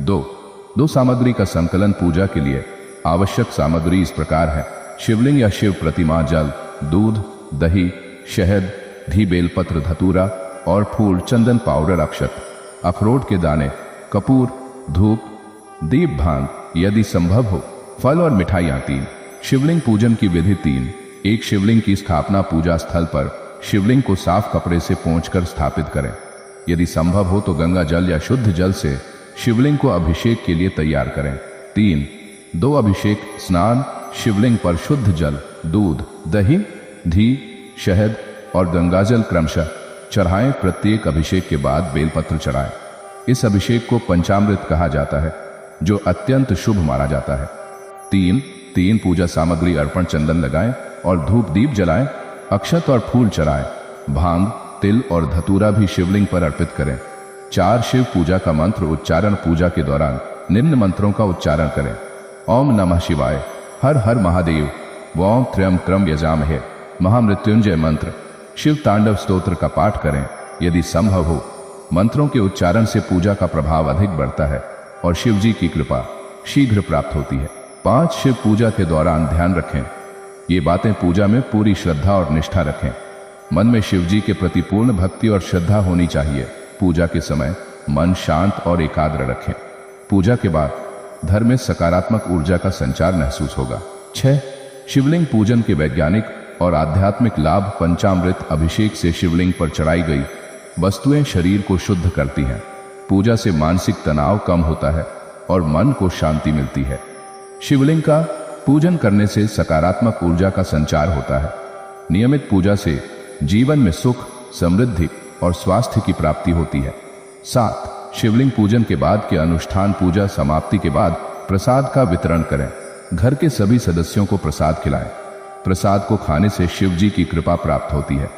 2 सामग्री का संकलन। पूजा के लिए आवश्यक सामग्री इस प्रकार है। शिवलिंग या शिव प्रतिमा, जल, दूध, दही, शहद, घी, बेलपत्र, धतूरा और फूल, चंदन, पाउडर, अक्षत, अखरोट के दाने, कपूर, धूप, दीप, भांग, यदि संभव हो फल और मिठाइयाँ। 3 शिवलिंग पूजन की विधि। 3 एक शिवलिंग की स्थापना। पूजा स्थल पर शिवलिंग को साफ कपड़े से पोंछकर स्थापित करें। यदि संभव हो तो गंगा जल या शुद्ध जल से शिवलिंग को अभिषेक के लिए तैयार करें। 3 2 अभिषेक स्नान। शिवलिंग पर शुद्ध जल, दूध, दही, घी, शहद और गंगाजल क्रमशः चढ़ाएं। प्रत्येक अभिषेक के बाद बेलपत्र चढ़ाएं। इस अभिषेक को पंचामृत कहा जाता है, जो अत्यंत शुभ माना जाता है। 3 पूजा सामग्री। अर्पण। चंदन लगाएं और धूप दीप जलाएं। अक्षत और फूल चढ़ाएं। भांग, तिल और धतूरा भी शिवलिंग पर अर्पित करें। 4 शिव पूजा का मंत्र उच्चारण। पूजा के दौरान निम्न मंत्रों का उच्चारण करें। ओम नमः शिवाय, हर हर महादेव, ओम त्र्यंबकं यजामहे, महामृत्युंजय मंत्र, शिव तांडव स्तोत्र का पाठ करें। यदि संभव हो मंत्रों के उच्चारण से पूजा का प्रभाव अधिक बढ़ता है और शिव जी की कृपा शीघ्र प्राप्त होती है। 5 शिव पूजा के दौरान ध्यान रखें। ये बातें। पूजा में पूरी श्रद्धा और निष्ठा रखें। मन में शिव जी के प्रति पूर्ण भक्ति और श्रद्धा होनी चाहिए। पूजा के समय मन शांत और एकाग्र रखें। पूजा के बाद घर में सकारात्मक ऊर्जा का संचार महसूस होगा। 6 शिवलिंग पूजन के वैज्ञानिक और आध्यात्मिक लाभ। पंचामृत। अभिषेक से शिवलिंग पर चढ़ाई गई वस्तुएं शरीर को शुद्ध करती हैं। पूजा से मानसिक तनाव कम होता है और मन को शांति मिलती है। शिवलिंग का पूजन करने से सकारात्मक ऊर्जा का संचार होता है। नियमित पूजा से जीवन में सुख, समृद्धि और स्वास्थ्य की प्राप्ति होती है। 7, शिवलिंग पूजन के बाद के अनुष्ठान। पूजा समाप्ति के बाद प्रसाद का वितरण करें। घर के सभी सदस्यों को प्रसाद खिलाएं। प्रसाद को खाने से शिव जी की कृपा प्राप्त होती है।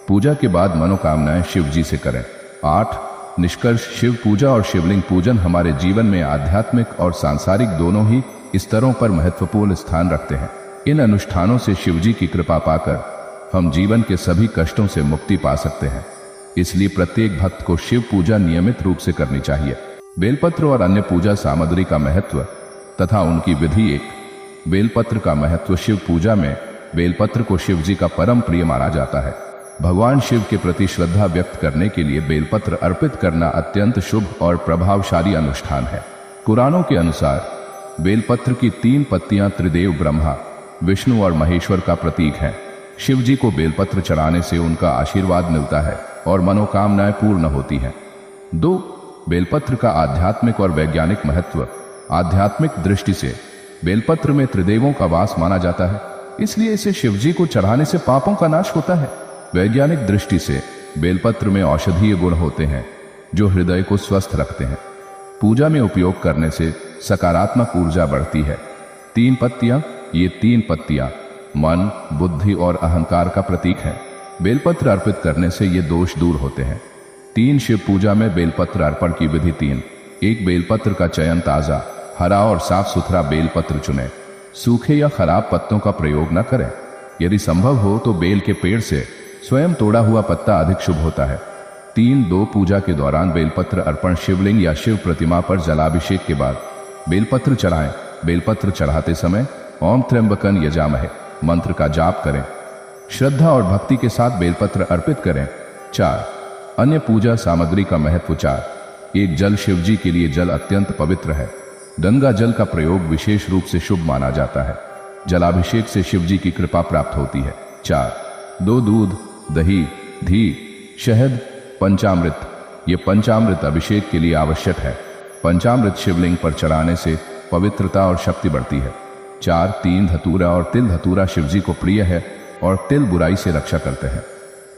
पूजा के बाद मनोकामनाएं शिव जी से करें। 8, निष्कर्ष। शिव पूजा और शिवलिंग पूजन हमारे जीवन में आध्यात्मिक और सांसारिक दोनों ही स्तरों पर महत्वपूर्ण स्थान रखते हैं। इन अनुष्ठानों से शिव जी की कृपा पाकर हम जीवन के सभी कष्टों से मुक्ति पा सकते हैं। इसलिए प्रत्येक भक्त को शिव पूजा नियमित रूप से करनी चाहिए। बेलपत्र और अन्य पूजा सामग्री का महत्व तथा उनकी विधि। 1, बेलपत्र का महत्व। शिव पूजा में बेलपत्र को शिव जी का परम प्रिय माना जाता है। भगवान शिव के प्रति श्रद्धा व्यक्त करने के लिए बेलपत्र अर्पित करना अत्यंत शुभ और प्रभावशाली अनुष्ठान है। पुराणों के अनुसार बेलपत्र की 3 पत्तियां त्रिदेव ब्रह्मा, विष्णु और महेश्वर का प्रतीक हैं। शिव जी को बेलपत्र चढ़ाने से उनका आशीर्वाद मिलता है और मनोकामनाएं पूर्ण होती हैं। 2, बेलपत्र का आध्यात्मिक और वैज्ञानिक महत्व। आध्यात्मिक दृष्टि से बेलपत्र में त्रिदेवों का वास माना जाता है, इसलिए इसे शिव जी को चढ़ाने से पापों का नाश होता है। वैज्ञानिक दृष्टि से बेलपत्र में औषधीय गुण होते हैं जो हृदय को स्वस्थ रखते हैं। पूजा में उपयोग करने से सकारात्मक ऊर्जा बढ़ती है। 3 पत्तियां। ये 3 पत्तियां मन, बुद्धि और अहंकार का प्रतीक है। बेलपत्र अर्पित करने से ये दोष दूर होते हैं। 3, शिव पूजा में बेलपत्र अर्पण की विधि। 3, 1, बेलपत्र का चयन। ताजा, हरा और साफ सुथरा बेलपत्र चुनें। सूखे या खराब पत्तों का प्रयोग न करें। यदि संभव हो तो बेल के पेड़ से स्वयं तोड़ा हुआ पत्ता अधिक शुभ होता है। 3, 2, पूजा के दौरान बेलपत्र अर्पण। शिवलिंग या शिव प्रतिमा पर जलाभिषेक के बाद बेलपत्र चढ़ाएं। बेलपत्र चढ़ाते समय ओम त्र्यंबकं यजामहे मंत्र का जाप करें। श्रद्धा और भक्ति के साथ बेलपत्र अर्पित करें। 4, अन्य पूजा सामग्री का महत्व। 4, 1, जल। शिव जी के लिए जल अत्यंत पवित्र है। गंगा जल का प्रयोग विशेष रूप से शुभ माना जाता है। जलाभिषेक से शिव जी की कृपा प्राप्त होती है। 4, 2, दूध, दही, घी, शहद, पंचामृत। ये पंचामृत अभिषेक के लिए आवश्यक है। पंचामृत शिवलिंग पर चढ़ाने से पवित्रता और शक्ति बढ़ती है। 4, 3, धतूरा और तिल। धतूरा शिव जी को प्रिय है और तिल बुराई से रक्षा करते हैं।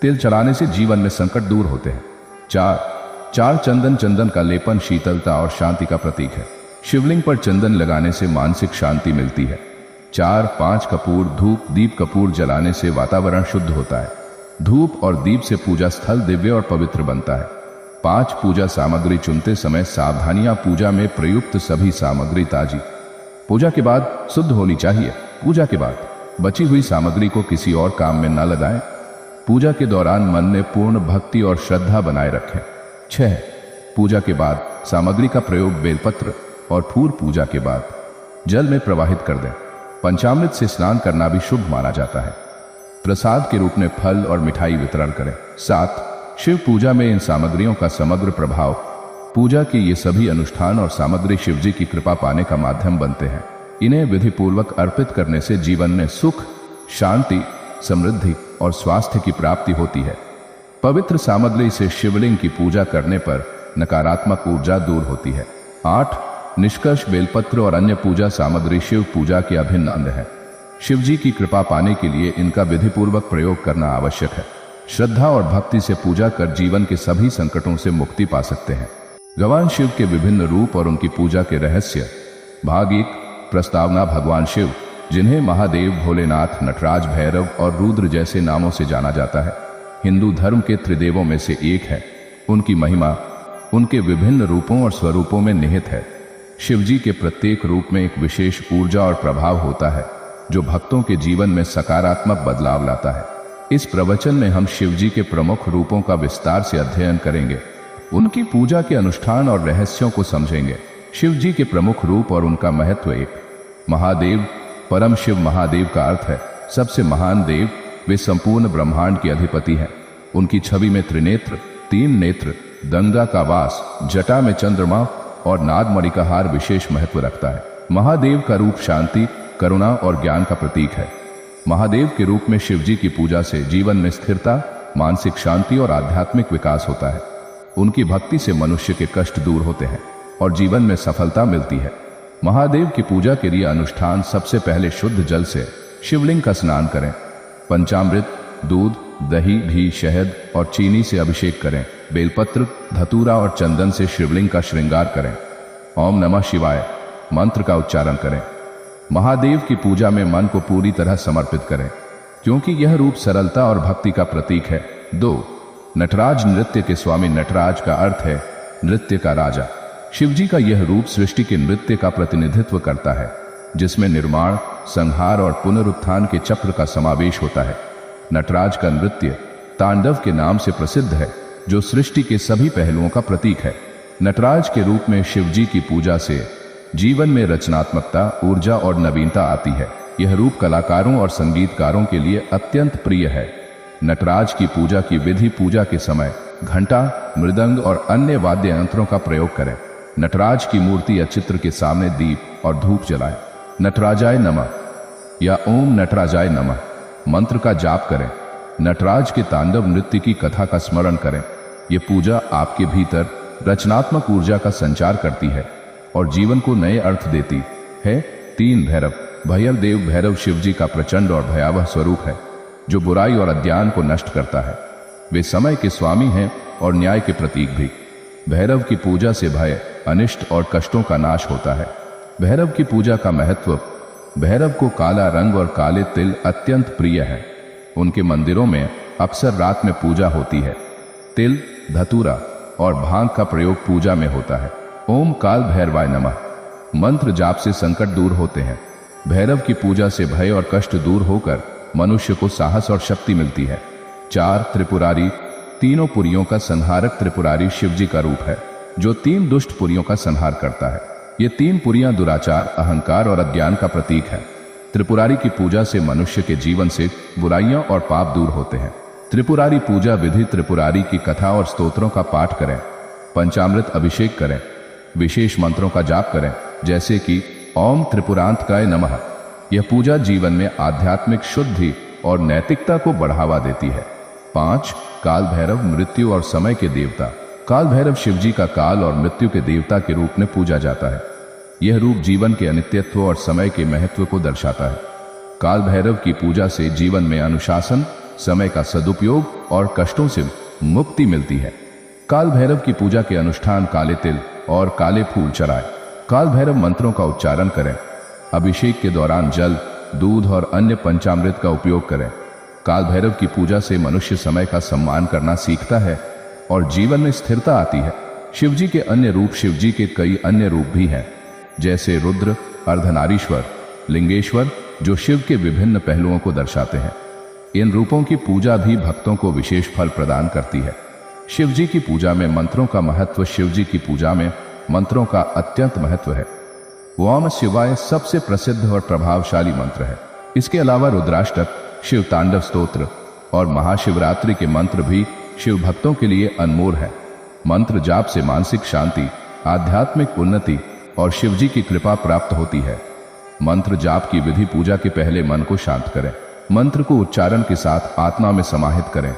तिल चढ़ाने से जीवन में संकट दूर होते हैं। 4, चंदन। चंदन का लेपन शीतलता और शांति का प्रतीक है। शिवलिंग पर चंदन लगाने से मानसिक शांति मिलती है। 4, 5, कपूर, धूप, दीप। कपूर जलाने से वातावरण शुद्ध होता है। धूप और दीप से पूजा स्थल दिव्य और पवित्र बनता है। 5, पूजा सामग्री चुनते समय सावधानियां। पूजा में प्रयुक्त सभी सामग्री ताजी पूजा के बाद शुद्ध होनी चाहिए। पूजा के बाद बची हुई सामग्री को किसी और काम में न लगाएं। पूजा के दौरान मन में पूर्ण भक्ति और श्रद्धा बनाए रखें। 6, पूजा के बाद सामग्री का प्रयोग बेलपत्र और फूल पूजा के बाद जल में प्रवाहित कर दें। पंचामृत से स्नान करना भी शुभ माना जाता है। प्रसाद के रूप में फल और मिठाई वितरण करें। 7, शिव पूजा में इन सामग्रियों का समग्र प्रभाव। पूजा के ये सभी अनुष्ठान और सामग्री शिव जी की कृपा पाने का माध्यम बनते हैं। इन्हें विधि पूर्वक अर्पित करने से जीवन में सुख, शांति, समृद्धि और स्वास्थ्य की प्राप्ति होती है। पवित्र सामग्री से शिवलिंग की पूजा करने पर नकारात्मक ऊर्जा दूर होती है। 8, निष्कर्ष। बेलपत्र और अन्य पूजा सामग्री शिव पूजा के अभिन्न अंग है। शिव जी की कृपा पाने के लिए इनका विधिपूर्वक प्रयोग करना आवश्यक है। श्रद्धा और भक्ति से पूजा कर जीवन के सभी संकटों से मुक्ति पा सकते हैं। भगवान शिव के विभिन्न रूप और उनकी पूजा के रहस्य। भाग 1, प्रस्तावना। भगवान शिव, जिन्हें महादेव, भोलेनाथ, नटराज, भैरव और रुद्र जैसे नामों से जाना जाता है, हिंदू धर्म के त्रिदेवों में से एक है। उनकी महिमा उनके विभिन्न रूपों और स्वरूपों में निहित है। शिव जी के प्रत्येक रूप में एक विशेष ऊर्जा और प्रभाव होता है जो भक्तों के जीवन में सकारात्मक बदलाव लाता है। इस प्रवचन में हम शिव जी के प्रमुख रूपों का विस्तार से अध्ययन करेंगे, उनकी पूजा के अनुष्ठान और रहस्यों को समझेंगे। शिव जी के प्रमुख रूप और उनका महत्व। 1, महादेव। परम शिव महादेव का अर्थ है सबसे महान देव। वे संपूर्ण ब्रह्मांड के अधिपति हैं। उनकी छवि में त्रिनेत्र, 3 नेत्र, गंगा का वास, जटा में चंद्रमा और नागमणि का हार विशेष महत्व रखता है। महादेव का रूप शांति, करुणा और ज्ञान का प्रतीक है। महादेव के रूप में शिव जी की पूजा से जीवन में स्थिरता, मानसिक शांति और आध्यात्मिक विकास होता है। उनकी भक्ति से मनुष्य के कष्ट दूर होते हैं और जीवन में सफलता मिलती है। महादेव की पूजा के लिए अनुष्ठान: सबसे पहले शुद्ध जल से शिवलिंग का स्नान करें। पंचामृत, दूध, दही, घी, शहद और चीनी से अभिषेक करें। बेलपत्र, धतूरा और चंदन से शिवलिंग का श्रृंगार करें। ओम नमः शिवाय मंत्र का उच्चारण करें। महादेव की पूजा में मन को पूरी तरह समर्पित करें, क्योंकि यह रूप सरलता और भक्ति का प्रतीक है। 2. नटराज नृत्य के स्वामी। नटराज का अर्थ है नृत्य का राजा। शिवजी का यह रूप सृष्टि के नृत्य का प्रतिनिधित्व करता है, जिसमें निर्माण, संहार और पुनरुत्थान के चक्र का समावेश होता है। नटराज का नृत्य तांडव के नाम से प्रसिद्ध है, जो सृष्टि के सभी पहलुओं का प्रतीक है। नटराज के रूप में शिवजी की पूजा से जीवन में रचनात्मकता, ऊर्जा और नवीनता आती है। यह रूप कलाकारों और संगीतकारों के लिए अत्यंत प्रिय है। नटराज की पूजा की विधि: पूजा के समय घंटा, मृदंग और अन्य वाद्य यंत्रों का प्रयोग करें। नटराज की मूर्ति या चित्र के सामने दीप और धूप जलाएं। नटराजाय नमः या ओम नटराजाय नमः मंत्र का जाप करें। नटराज के तांडव नृत्य की कथा का स्मरण करें। यह पूजा आपके भीतर रचनात्मक ऊर्जा का संचार करती है और जीवन को नए अर्थ देती है। 3. भैरव। भैरव भैरव शिवजी का प्रचंड और भयावह स्वरूप है, जो बुराई और अज्ञान को नष्ट करता है। वे समय के स्वामी हैं और न्याय के प्रतीक भी। भैरव की पूजा से भय, अनिष्ट और कष्टों का नाश होता है। भैरव की पूजा का महत्व: भैरव को काला रंग और काले तिल अत्यंत प्रिय है। उनके मंदिरों में अक्सर रात में पूजा होती है। तिल, धतूरा और भांग का प्रयोग पूजा में होता है। ओम काल भैरवाय नमः मंत्र जाप से संकट दूर होते हैं। भैरव की पूजा से भय और कष्ट दूर होकर मनुष्य को साहस और शक्ति मिलती है। 4. त्रिपुरारी। तीनों पुरियों का संहारक। त्रिपुरारी शिवजी का रूप है, जो 3 दुष्ट पुरियों का संहार करता है। ये 3 पुरियां दुराचार, अहंकार और अज्ञान का प्रतीक है। त्रिपुरारी की पूजा से मनुष्य के जीवन से बुराइयां और पाप दूर होते हैं। त्रिपुरारी पूजा विधि: त्रिपुरारी की कथा और स्तोत्रों का पाठ करें। पंचामृत अभिषेक करें। विशेष मंत्रों का जाप करें, जैसे कि ओम त्रिपुरांतकाय नमः। यह पूजा जीवन में आध्यात्मिक शुद्धि और नैतिकता को बढ़ावा देती है। 5. काल भैरव। मृत्यु और समय के देवता। काल भैरव शिवजी का काल और मृत्यु के देवता के रूप में पूजा जाता है। यह रूप जीवन के अनित्यत्व और समय के महत्व को दर्शाता है। काल भैरव की पूजा से जीवन में अनुशासन, समय का सदुपयोग और कष्टों से मुक्ति मिलती है। काल भैरव की पूजा के अनुष्ठान: काले तिल और काले फूल चढ़ाएं। काल भैरव मंत्रों का उच्चारण करें। अभिषेक के दौरान जल, दूध और अन्य पंचामृत का उपयोग करें। काल भैरव की पूजा से मनुष्य समय का सम्मान करना सीखता है और जीवन में स्थिरता आती है। शिवजी के अन्य रूप। शिवजी के कई अन्य रूप भी हैं, जैसे रुद्र, अर्धनारीश्वर, लिंगेश्वर, जो शिव के विभिन्न पहलुओं को दर्शाते हैं। इन रूपों की पूजा भी भक्तों को विशेष फल प्रदान करती है। शिवजी की पूजा में मंत्रों का महत्व। शिवजी की पूजा में मंत्रों का अत्यंत महत्व है। ओम शिवाय सबसे प्रसिद्ध और प्रभावशाली मंत्र है। इसके अलावा रुद्राष्टक, शिव तांडव स्तोत्र और महाशिवरात्रि के मंत्र भी शिव भक्तों के लिए अनमोल है। मंत्र जाप से मानसिक शांति, आध्यात्मिक उन्नति और शिवजी की कृपा प्राप्त होती है। मंत्र जाप की विधि: पूजा के पहले मन को शांत करें। मंत्र को उच्चारण के साथ आत्मा में समाहित करें।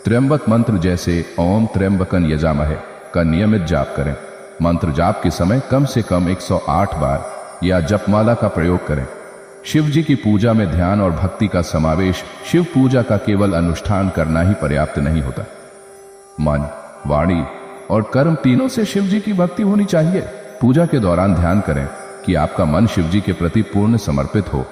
त्र्यंबक मंत्र जैसे ओम त्र्यंबकन यजामहे का नियमित जाप करें। मंत्र जाप के समय कम से कम 108 बार या जपमाला का प्रयोग करें। शिव जी की पूजा में ध्यान और भक्ति का समावेश। शिव पूजा का केवल अनुष्ठान करना ही पर्याप्त नहीं होता। मन, वाणी और कर्म तीनों से शिव जी की भक्ति होनी चाहिए। पूजा के दौरान ध्यान करें कि आपका मन शिव जी के प्रति पूर्ण समर्पित हो।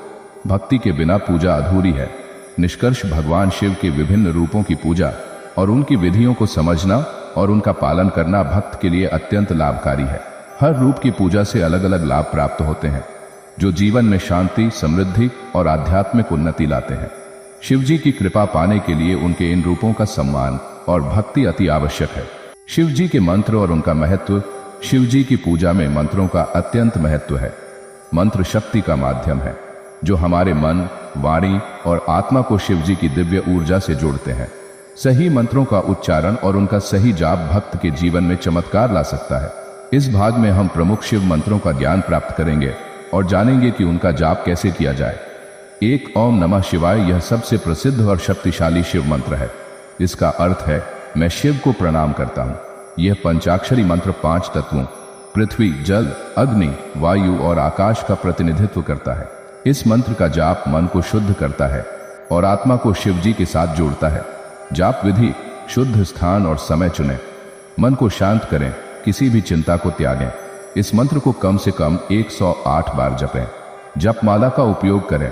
भक्ति के बिना पूजा अधूरी है। निष्कर्ष: भगवान शिव के विभिन्न रूपों की पूजा और उनकी विधियों को समझना और उनका पालन करना भक्त के लिए अत्यंत लाभकारी है। हर रूप की पूजा से अलग अलग लाभ प्राप्त होते हैं, जो जीवन में शांति, समृद्धि और आध्यात्मिक उन्नति लाते हैं। शिव जी की कृपा पाने के लिए उनके इन रूपों का सम्मान और भक्ति अति आवश्यक है। शिव जी के मंत्र और उनका महत्व। शिव जी की पूजा में मंत्रों का अत्यंत महत्व है। मंत्र शक्ति का माध्यम है, जो हमारे मन, वाणी और आत्मा को शिव जी की दिव्य ऊर्जा से जोड़ते हैं। सही मंत्रों का उच्चारण और उनका सही जाप भक्त के जीवन में चमत्कार ला सकता है। इस भाग में हम प्रमुख शिव मंत्रों का ज्ञान प्राप्त करेंगे और जानेंगे कि उनका जाप कैसे किया जाए। 1. ओम नमः शिवाय। यह सबसे प्रसिद्ध और शक्तिशाली शिव मंत्र है। इसका अर्थ है मैं शिव को प्रणाम करता हूँ। यह पंचाक्षरी मंत्र 5 तत्वों पृथ्वी, जल, अग्नि, वायु और आकाश का प्रतिनिधित्व करता है। इस मंत्र का जाप मन को शुद्ध करता है और आत्मा को शिव जी के साथ जोड़ता है। जाप विधि: शुद्ध स्थान और समय चुनें। मन को शांत करें, किसी भी चिंता को त्यागें। इस मंत्र को कम से कम 108 बार जपें। जप माला का उपयोग करें।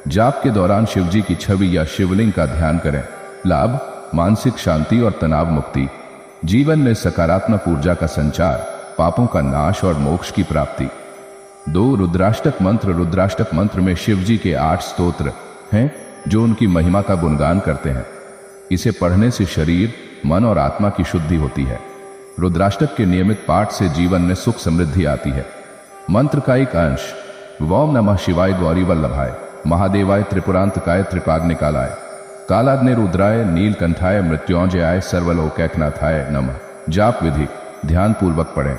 जाप के दौरान शिव जी की छवि या शिवलिंग का ध्यान करें। लाभ: मानसिक शांति और तनाव मुक्ति, जीवन में सकारात्मक ऊर्जा का संचार, पापों का नाश और मोक्ष की प्राप्ति। 2. रुद्राष्टक मंत्र। रुद्राष्टक मंत्र में शिव जी के 8 स्तोत्र हैं जो उनकी महिमा का गुणगान करते हैं। इसे पढ़ने से शरीर, मन और आत्मा की शुद्धि होती है। रुद्राष्टक के नियमित पाठ से जीवन में सुख समृद्धि आती है। मंत्र का एक अंश: ओम नमः शिवाय गौरी वल्लभाय महादेवाय त्रिपुरांतकाय त्रिकाग्निकालाय कालाग्निरुद्राय नीलकंठाय मृत्युंजयाय सर्वलोकैकनाथाय नमः। जाप विधि: ध्यान पूर्वक पढ़ें।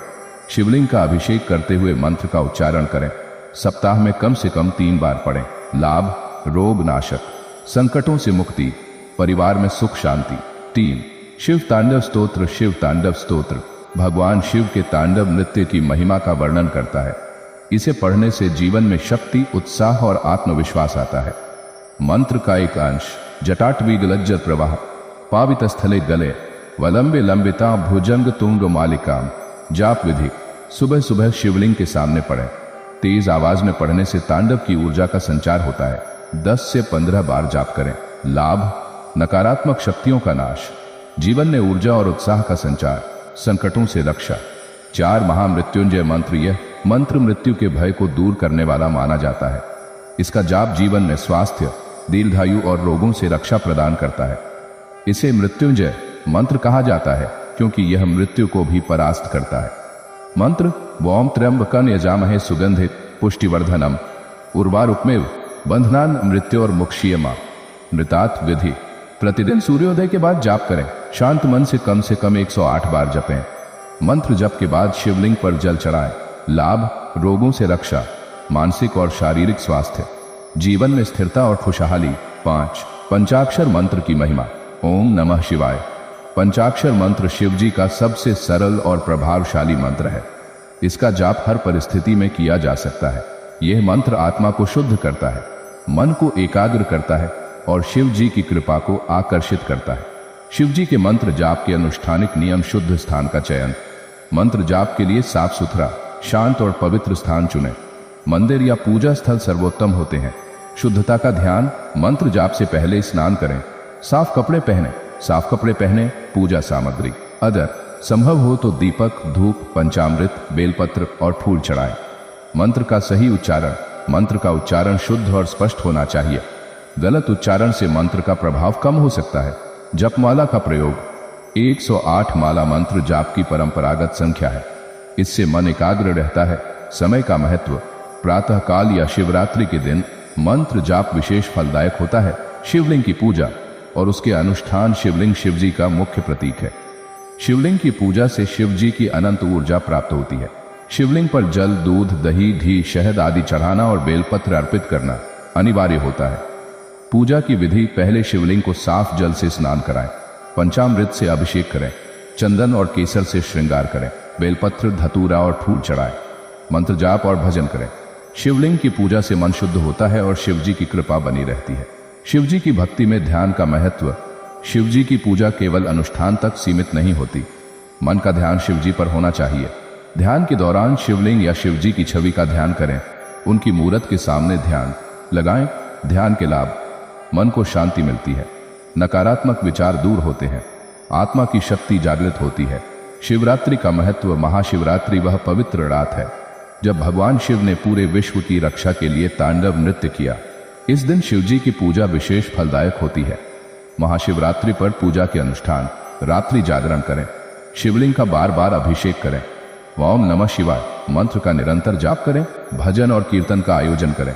शिवलिंग का अभिषेक करते हुए मंत्र का उच्चारण करें। सप्ताह में कम से कम 3 बार पढ़ें। लाभ: रोग नाशक, संकटों से मुक्ति, परिवार में सुख शांति। 3. शिव तांडव स्तोत्र। शिव तांडव स्तोत्र भगवान शिव के तांडव नृत्य की महिमा का वर्णन करता है। इसे पढ़ने से जीवन में शक्ति, उत्साह और आत्मविश्वास आता है। मंत्र का एक अंश: जटाटवीगलज्जर प्रवाह पावित स्थले गले वलंबे लंबिता भुजंग तुंग मालिकाम। जाप विधि: सुबह सुबह शिवलिंग के सामने पढ़ें। तेज आवाज में पढ़ने से तांडव की ऊर्जा का संचार होता है। 10 से 15 बार जाप करें। लाभ: नकारात्मक शक्तियों का नाश, जीवन में ऊर्जा और उत्साह का संचार, संकटों से रक्षा। 4. महामृत्युंजय मंत्र। यह मंत्र मृत्यु के भय को दूर करने वाला माना जाता है। इसका जाप जीवन में स्वास्थ्य, दीर्घायु और रोगों से रक्षा प्रदान करता है। इसे मृत्युंजय मंत्र कहा जाता है क्योंकि यह मृत्यु को भी परास्त करता है। मंत्र: ओम त्र्यंबकं यजामहे सुगंधित पुष्टिवर्धनम उर्वारुकमेव बंधनान मृत्यु और मुक्षीयमा। नृतात विधि: प्रतिदिन सूर्योदय के बाद जाप करें। शांत मन से कम 108 बार जपें। मंत्र जप के बाद शिवलिंग पर जल चढ़ाएं। लाभ: रोगों से रक्षा, मानसिक और शारीरिक स्वास्थ्य, जीवन में स्थिरता और खुशहाली। 5. पंचाक्षर मंत्र की महिमा। ओम नमः शिवाय पंचाक्षर मंत्र शिव जी का सबसे सरल और प्रभावशाली मंत्र है। इसका जाप हर परिस्थिति में किया जा सकता है। यह मंत्र आत्मा को शुद्ध करता है, मन को एकाग्र करता है और शिव जी की कृपा को आकर्षित करता है। शिव जी के मंत्र जाप के अनुष्ठानिक नियम: शुद्ध स्थान का चयन। मंत्र जाप के लिए साफ सुथरा, शांत और पवित्र स्थान चुनें। मंदिर या पूजा स्थल सर्वोत्तम होते हैं। शुद्धता का ध्यान: मंत्र जाप से पहले स्नान करें। साफ कपड़े पहने। पूजा सामग्री: अगर संभव हो तो दीपक, धूप, पंचामृत, बेलपत्र और फूल चढ़ाएं। मंत्र का सही उच्चारण: मंत्र का उच्चारण शुद्ध और स्पष्ट होना चाहिए। गलत उच्चारण से मंत्र का प्रभाव कम हो सकता है। जपमाला का प्रयोग: 108 माला मंत्र जाप की परंपरागत संख्या है। इससे मन एकाग्र रहता है। समय का महत्व: प्रातः काल या शिवरात्रि के दिन मंत्र जाप विशेष फलदायक होता है। शिवलिंग की पूजा और उसके अनुष्ठान: शिवलिंग शिव जी का मुख्य प्रतीक है। शिवलिंग की पूजा से शिव जी की अनंत ऊर्जा प्राप्त होती है। शिवलिंग पर जल, दूध, दही, घी, शहद आदि चढ़ाना और बेलपत्र अर्पित करना अनिवार्य होता है। पूजा की विधि: पहले शिवलिंग को साफ जल से स्नान कराएं। पंचामृत से अभिषेक करें। चंदन और केसर से श्रृंगार करें। बेलपत्र, धतूरा और फूल चढ़ाएं। मंत्र जाप और भजन करें। शिवलिंग की पूजा से मन शुद्ध होता है और शिव जी की कृपा बनी रहती है। शिव जी की भक्ति में ध्यान का महत्व: शिव जी की पूजा केवल अनुष्ठान तक सीमित नहीं होती। मन का ध्यान शिव जी पर होना चाहिए। ध्यान के दौरान शिवलिंग या शिव जी की छवि का ध्यान करें। उनकी मूर्त के सामने ध्यान लगाएं। ध्यान के लाभ: मन को शांति मिलती है, नकारात्मक विचार दूर होते हैं, आत्मा की शक्ति जागृत होती है। शिवरात्रि का महत्व: महाशिवरात्रि वह पवित्र रात है जब भगवान शिव ने पूरे विश्व की रक्षा के लिए तांडव नृत्य किया। इस दिन शिव जी की पूजा विशेष फलदायक होती है। महाशिवरात्रि पर पूजा के अनुष्ठान: रात्रि जागरण करें। शिवलिंग का बार बार अभिषेक करें। ओम नमः शिवाय मंत्र का निरंतर जाप करें। भजन और कीर्तन का आयोजन करें।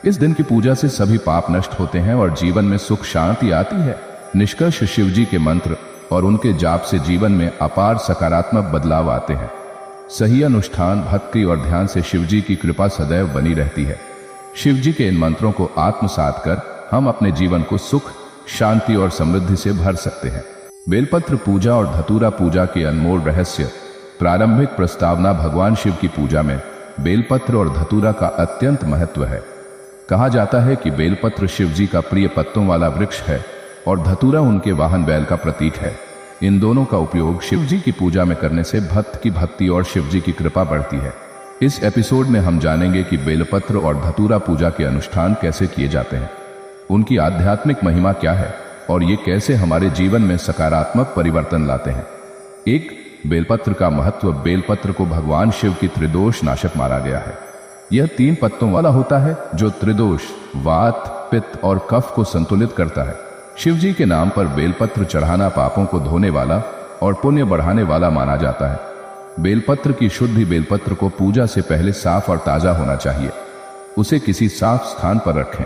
इस दिन की पूजा से सभी पाप नष्ट होते हैं और जीवन में सुख शांति आती है। निष्कर्ष: शिव जी के मंत्र और उनके जाप से जीवन में अपार सकारात्मक बदलाव आते हैं। सही अनुष्ठान, भक्ति और ध्यान से शिव जी की कृपा सदैव बनी रहती है। शिव जी के इन मंत्रों को आत्मसात कर हम अपने जीवन को सुख, शांति और समृद्धि से भर सकते हैं। बेलपत्र पूजा और धतूरा पूजा के अनमोल रहस्य: प्रारंभिक प्रस्तावना भगवान शिव की पूजा में बेलपत्र और धतूरा का अत्यंत महत्व है। कहा जाता है कि बेलपत्र शिव जी का प्रिय पत्तों वाला वृक्ष है और धतूरा उनके वाहन बैल का प्रतीक है। इन दोनों का उपयोग शिव जी की पूजा में करने से भक्त की भक्ति और शिव जी की कृपा बढ़ती है। इस एपिसोड में हम जानेंगे कि बेलपत्र और धतूरा पूजा के अनुष्ठान कैसे किए जाते हैं, उनकी आध्यात्मिक महिमा क्या है और ये कैसे हमारे जीवन में सकारात्मक परिवर्तन लाते हैं। एक, बेलपत्र का महत्व। बेलपत्र को भगवान शिव की त्रिदोष नाशक माना गया है। यह 3 पत्तों वाला होता है जो त्रिदोष, वात, पित्त और कफ को संतुलित करता है। शिव जी के नाम पर बेलपत्र चढ़ाना पापों को धोने वाला और पुण्य बढ़ाने वाला माना जाता है। बेलपत्र की शुद्धि। बेलपत्र को पूजा से पहले साफ और ताजा होना चाहिए। उसे किसी साफ स्थान पर रखें।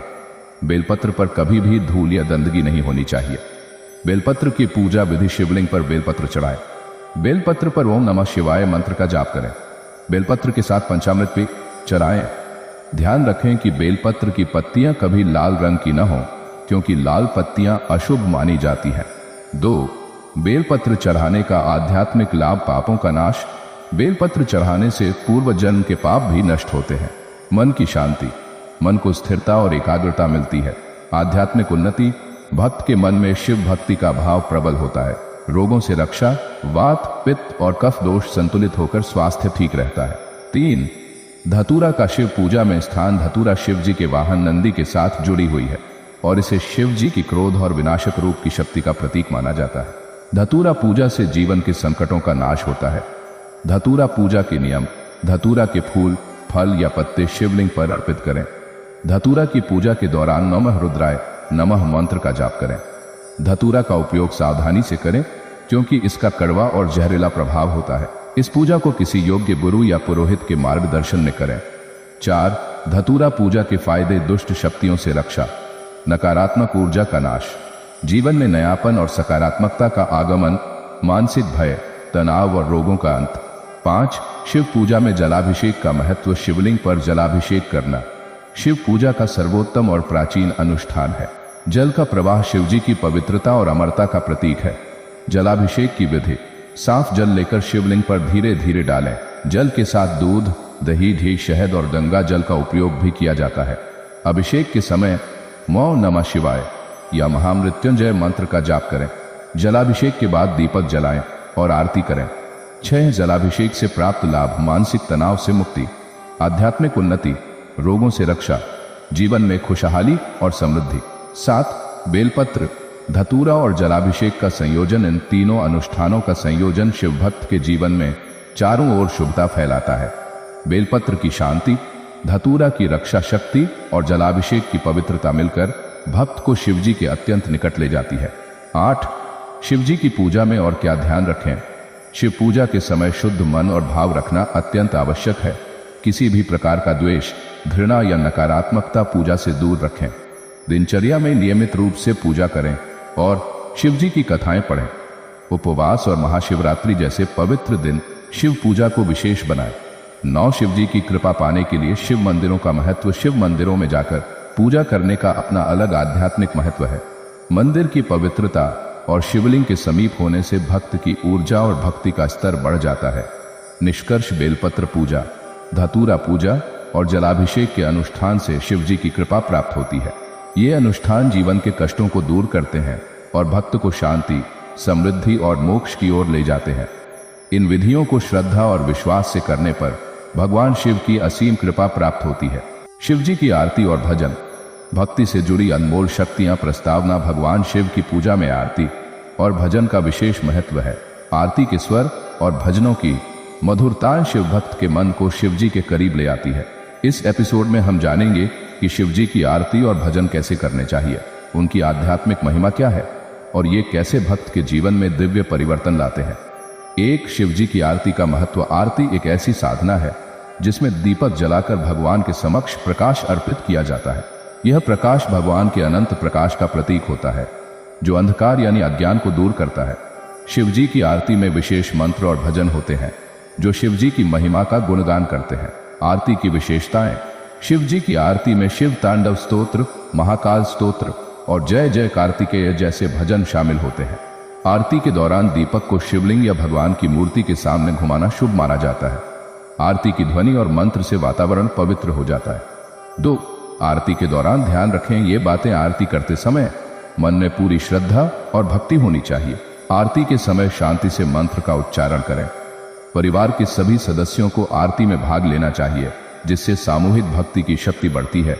बेलपत्र पर कभी भी धूल या गंदगी नहीं होनी चाहिए। बेलपत्र की पूजा विधि। शिवलिंग पर बेलपत्र चढ़ाएं। बेलपत्र पर ओम नमः शिवाय मंत्र का जाप करें। बेलपत्र के साथ पंचामृत भी चढ़ाएं। ध्यान रखें कि बेलपत्र की पत्तियां कभी लाल रंग की न हो, क्योंकि लाल पत्तियां अशुभ मानी जाती हैं। 2, बेलपत्र चढ़ाने का आध्यात्मिक लाभ। पापों का नाश। बेलपत्र चढ़ाने से पूर्व जन्म के पाप भी नष्ट होते हैं। मन की शांति। मन को स्थिरता और एकाग्रता मिलती है। आध्यात्मिक उन्नति। भक्त के मन में शिव भक्ति का भाव प्रबल होता है। रोगों से रक्षा। वात, पित्त और कफ दोष संतुलित होकर स्वास्थ्य ठीक रहता है। 3, धतूरा का शिव पूजा में स्थान। धतूरा शिव जी के वाहन नंदी के साथ जुड़ी हुई है और इसे शिव जी की क्रोध और विनाशक रूप की शक्ति का प्रतीक माना जाता है। धतूरा पूजा से जीवन के संकटों का नाश होता है। धतूरा पूजा के नियम। धतूरा के फूल, फल या पत्ते शिवलिंग पर अर्पित करें। धतूरा की पूजा के दौरान नमः रुद्राय नमः मंत्र का जाप करें। धतूरा का उपयोग सावधानी से करें, क्योंकि इसका कड़वा और जहरीला प्रभाव होता है। इस पूजा को किसी योग्य गुरु या पुरोहित के मार्गदर्शन में करें। 4, धतूरा पूजा के फायदे। दुष्ट शक्तियों से रक्षा। नकारात्मक ऊर्जा का नाश। जीवन में नयापन और सकारात्मकता का आगमन। मानसिक भय, तनाव और रोगों का अंत। 5, शिव पूजा में जलाभिषेक का महत्व। शिवलिंग पर जलाभिषेक करना शिव पूजा का सर्वोत्तम और प्राचीन अनुष्ठान है। जल का प्रवाह शिव जी की पवित्रता और अमरता का प्रतीक है। जलाभिषेक की विधि। साफ जल लेकर शिवलिंग पर धीरे धीरे डालें। जल के साथ दूध, दही, घी, शहद और गंगा जल का उपयोग भी किया जाता है। अभिषेक के समय ओम नमः शिवाय या महामृत्युंजय मंत्र का जाप करें। जलाभिषेक के बाद दीपक जलाएं और आरती करें। 6, जलाभिषेक से प्राप्त लाभ। मानसिक तनाव से मुक्ति, आध्यात्मिक उन्नति, रोगों से रक्षा, जीवन में खुशहाली और समृद्धि। 7, बेलपत्र, धतूरा और जलाभिषेक का संयोजन। इन तीनों अनुष्ठानों का संयोजन शिव भक्त के जीवन में चारों ओर शुभता फैलाता है। बेलपत्र की शांति, धतूरा की रक्षा शक्ति और जलाभिषेक की पवित्रता मिलकर भक्त को शिव जी के अत्यंत निकट ले जाती है। 8, शिव जी की पूजा में और क्या ध्यान रखें। शिव पूजा के समय शुद्ध मन और भाव रखना अत्यंत आवश्यक है। किसी भी प्रकार का द्वेष, घृणा या नकारात्मकता पूजा से दूर रखें। दिनचर्या में नियमित रूप से पूजा करें और शिव जी की कथाएं पढ़ें। उपवास और महाशिवरात्रि जैसे पवित्र दिन शिव पूजा को विशेष बनाएं। 9, शिव जी की कृपा पाने के लिए शिव मंदिरों का महत्व। शिव मंदिरों में जाकर पूजा करने का अपना अलग आध्यात्मिक महत्व है। मंदिर की पवित्रता और शिवलिंग के समीप होने से भक्त की ऊर्जा और भक्ति का स्तर बढ़ जाता है। निष्कर्ष, बेलपत्र पूजा, धतूरा पूजा और जलाभिषेक के अनुष्ठान से शिव जी की कृपा प्राप्त होती है। ये अनुष्ठान जीवन के कष्टों को दूर करते हैं और भक्त को शांति, समृद्धि और मोक्ष की ओर ले जाते हैं। इन विधियों को श्रद्धा और विश्वास से करने पर भगवान शिव की असीम कृपा प्राप्त होती है। शिव जी की आरती और भजन। भक्ति से जुड़ी अनमोल शक्तियां। प्रस्तावना। भगवान शिव की पूजा में आरती और भजन का विशेष महत्व है। आरती के स्वर और भजनों की मधुरता शिव भक्त के मन को शिव जी के करीब ले आती है। इस एपिसोड में हम जानेंगे कि शिव जी की आरती और भजन कैसे करने चाहिए, उनकी आध्यात्मिक महिमा क्या है और ये कैसे भक्त के जीवन में दिव्य परिवर्तन लाते हैं। 1, शिव जी की आरती का महत्व। आरती एक ऐसी साधना है जिसमें दीपक जलाकर भगवान के समक्ष प्रकाश अर्पित किया जाता है। यह प्रकाश भगवान के अनंत प्रकाश का प्रतीक होता है, जो अंधकार यानी अज्ञान को दूर करता है। शिव जी की आरती में विशेष मंत्र और भजन होते हैं जो शिव जी की महिमा का गुणगान करते हैं। आरती की विशेषताएं। शिव जी की आरती में शिव तांडव स्तोत्र, महाकाल स्तोत्र और जय जय कार्तिकेय जैसे भजन शामिल होते हैं। आरती के दौरान दीपक को शिवलिंग या भगवान की मूर्ति के सामने घुमाना शुभ माना जाता है। आरती की ध्वनि और मंत्र से वातावरण पवित्र हो जाता है। 2. आरती के दौरान ध्यान रखें, ये बातें आरती करते समय मन में पूरी श्रद्धा और भक्ति होनी चाहिए। आरती के समय शांति से मंत्र का उच्चारण करें। परिवार के सभी सदस्यों को आरती में भाग लेना चाहिए, जिससे सामूहिक भक्ति की शक्ति बढ़ती है।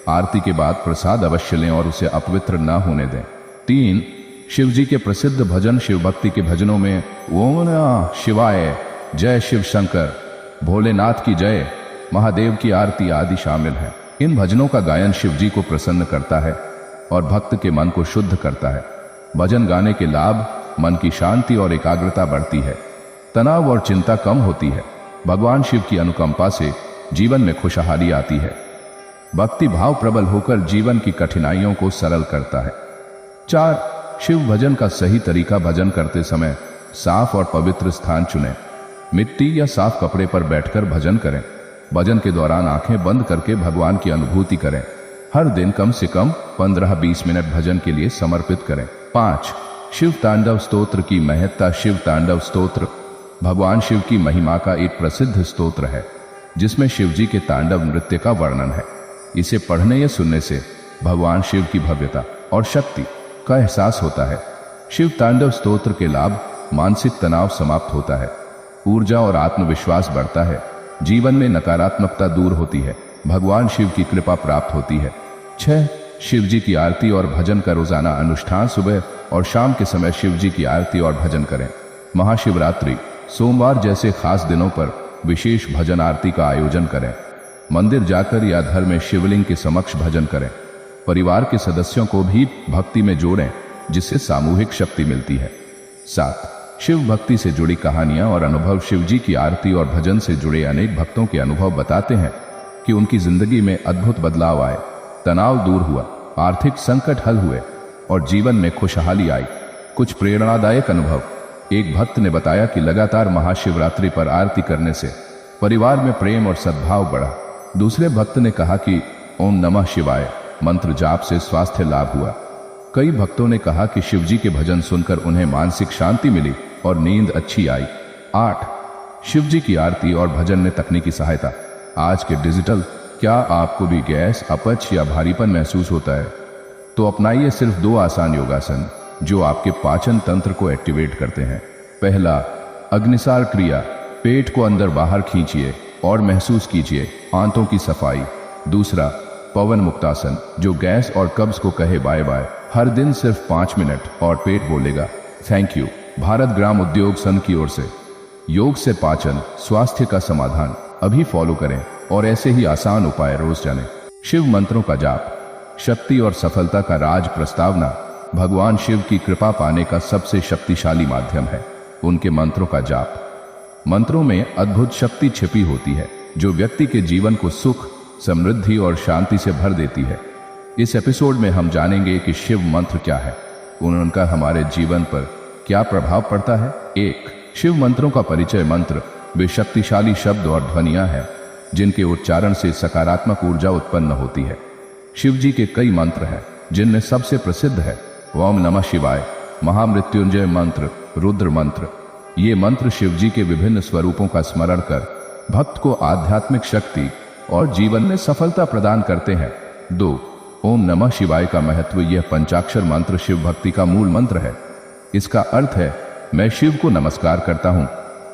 आरती के बाद प्रसाद अवश्य लें और उसे अपवित्र न होने दें। 3. शिव जी के प्रसिद्ध भजन। शिव भक्ति के भजनों में ओम नमः शिवाय, जय शिव शंकर, भोलेनाथ की जय, महादेव की आरती आदि शामिल है। इन भजनों का गायन शिव जी को प्रसन्न करता है और भक्त के मन को शुद्ध करता है। भजन गाने के लाभ, मन की शांति और एकाग्रता बढ़ती है, तनाव और चिंता कम होती है। भगवान शिव की अनुकंपा से जीवन में खुशहाली आती है। भक्ति भाव प्रबल होकर जीवन की कठिनाइयों को सरल करता है। 4. शिव भजन का सही तरीका। भजन करते समय साफ और पवित्र स्थान चुनें। मिट्टी या साफ कपड़े पर बैठकर भजन करें। भजन के दौरान आंखें बंद करके भगवान की अनुभूति करें। हर दिन कम से कम 15-20 मिनट भजन के लिए समर्पित करें। 5. शिव तांडव स्तोत्र की महत्ता। शिव तांडव स्तोत्र भगवान शिव की महिमा का एक प्रसिद्ध स्तोत्र है, जिसमें शिव जी के तांडव नृत्य का वर्णन है। इसे पढ़ने या सुनने से भगवान शिव की भव्यता और शक्ति का एहसास होता है। शिव तांडव स्तोत्र के लाभ, मानसिक तनाव समाप्त होता है, ऊर्जा और आत्मविश्वास बढ़ता है, जीवन में नकारात्मकता दूर होती है, भगवान शिव की कृपा प्राप्त होती है। 6. शिव जी की आरती और भजन का रोजाना अनुष्ठान। सुबह और शाम के समय शिव जी की आरती और भजन करें। महाशिवरात्रि, सोमवार जैसे खास दिनों पर विशेष भजन आरती का आयोजन करें। मंदिर जाकर या घर में शिवलिंग के समक्ष भजन करें। परिवार के सदस्यों को भी भक्ति में जोड़ें, जिससे सामूहिक शक्ति मिलती है। 7. शिव भक्ति से जुड़ी कहानियां और अनुभव। शिव जी की आरती और भजन से जुड़े अनेक भक्तों के अनुभव बताते हैं कि उनकी जिंदगी में अद्भुत बदलाव आए, तनाव दूर हुआ, आर्थिक संकट हल हुए और जीवन में खुशहाली आई। कुछ प्रेरणादायक अनुभव। एक भक्त ने बताया कि लगातार महाशिवरात्रि पर आरती करने से परिवार में प्रेम और सद्भाव बढ़ा। दूसरे भक्त ने कहा कि ओम नमः शिवाय मंत्र जाप से स्वास्थ्य लाभ हुआ। कई भक्तों ने कहा कि शिव जी के भजन सुनकर उन्हें मानसिक शांति मिली और नींद अच्छी आई। 8. शिव जी की आरती और भजन में तकनीकी सहायता। आज के डिजिटल, क्या आपको भी गैस, अपच या भारीपन महसूस होता है? तो अपनाइए सिर्फ 2 आसान योगासन जो आपके पाचन तंत्र को एक्टिवेट करते हैं। पहला, अग्निसार क्रिया। पेट को अंदर बाहर खींचिए और महसूस कीजिए आंतों की सफाई। दूसरा, पवन मुक्तासन, जो गैस और कब्ज को कहे बाय बाय। हर दिन सिर्फ 5 मिनट और पेट बोलेगा थैंक यू। भारत ग्राम उद्योग संघ की ओर से योग से पाचन स्वास्थ्य का समाधान। अभी फॉलो करें और ऐसे ही आसान उपाय रोज जानें। शिव मंत्रों का जाप। शक्ति और सफलता का राज। प्रस्तावना। भगवान शिव की कृपा पाने का सबसे शक्तिशाली माध्यम है उनके मंत्रों का जाप। मंत्रों में अद्भुत शक्ति छिपी होती है, जो व्यक्ति के जीवन को सुख, समृद्धि और शांति से भर देती है। इस एपिसोड में हम जानेंगे कि शिव मंत्र क्या है, उनका हमारे जीवन पर क्या प्रभाव पड़ता है। 1. शिव मंत्रों का परिचय। मंत्र वे शक्तिशाली शब्द और ध्वनियां हैं जिनके उच्चारण से सकारात्मक ऊर्जा उत्पन्न होती है। शिव जी के कई मंत्र हैं, जिनमें सबसे प्रसिद्ध है ओम नमः शिवाय, महामृत्युंजय मंत्र, रुद्र मंत्र। ये मंत्र शिव जी के विभिन्न स्वरूपों का स्मरण कर भक्त को आध्यात्मिक शक्ति और जीवन में सफलता प्रदान करते हैं। 2. ओम नमः शिवाय का महत्व। यह पंचाक्षर मंत्र शिव भक्ति का मूल मंत्र है। इसका अर्थ है मैं शिव को नमस्कार करता हूं।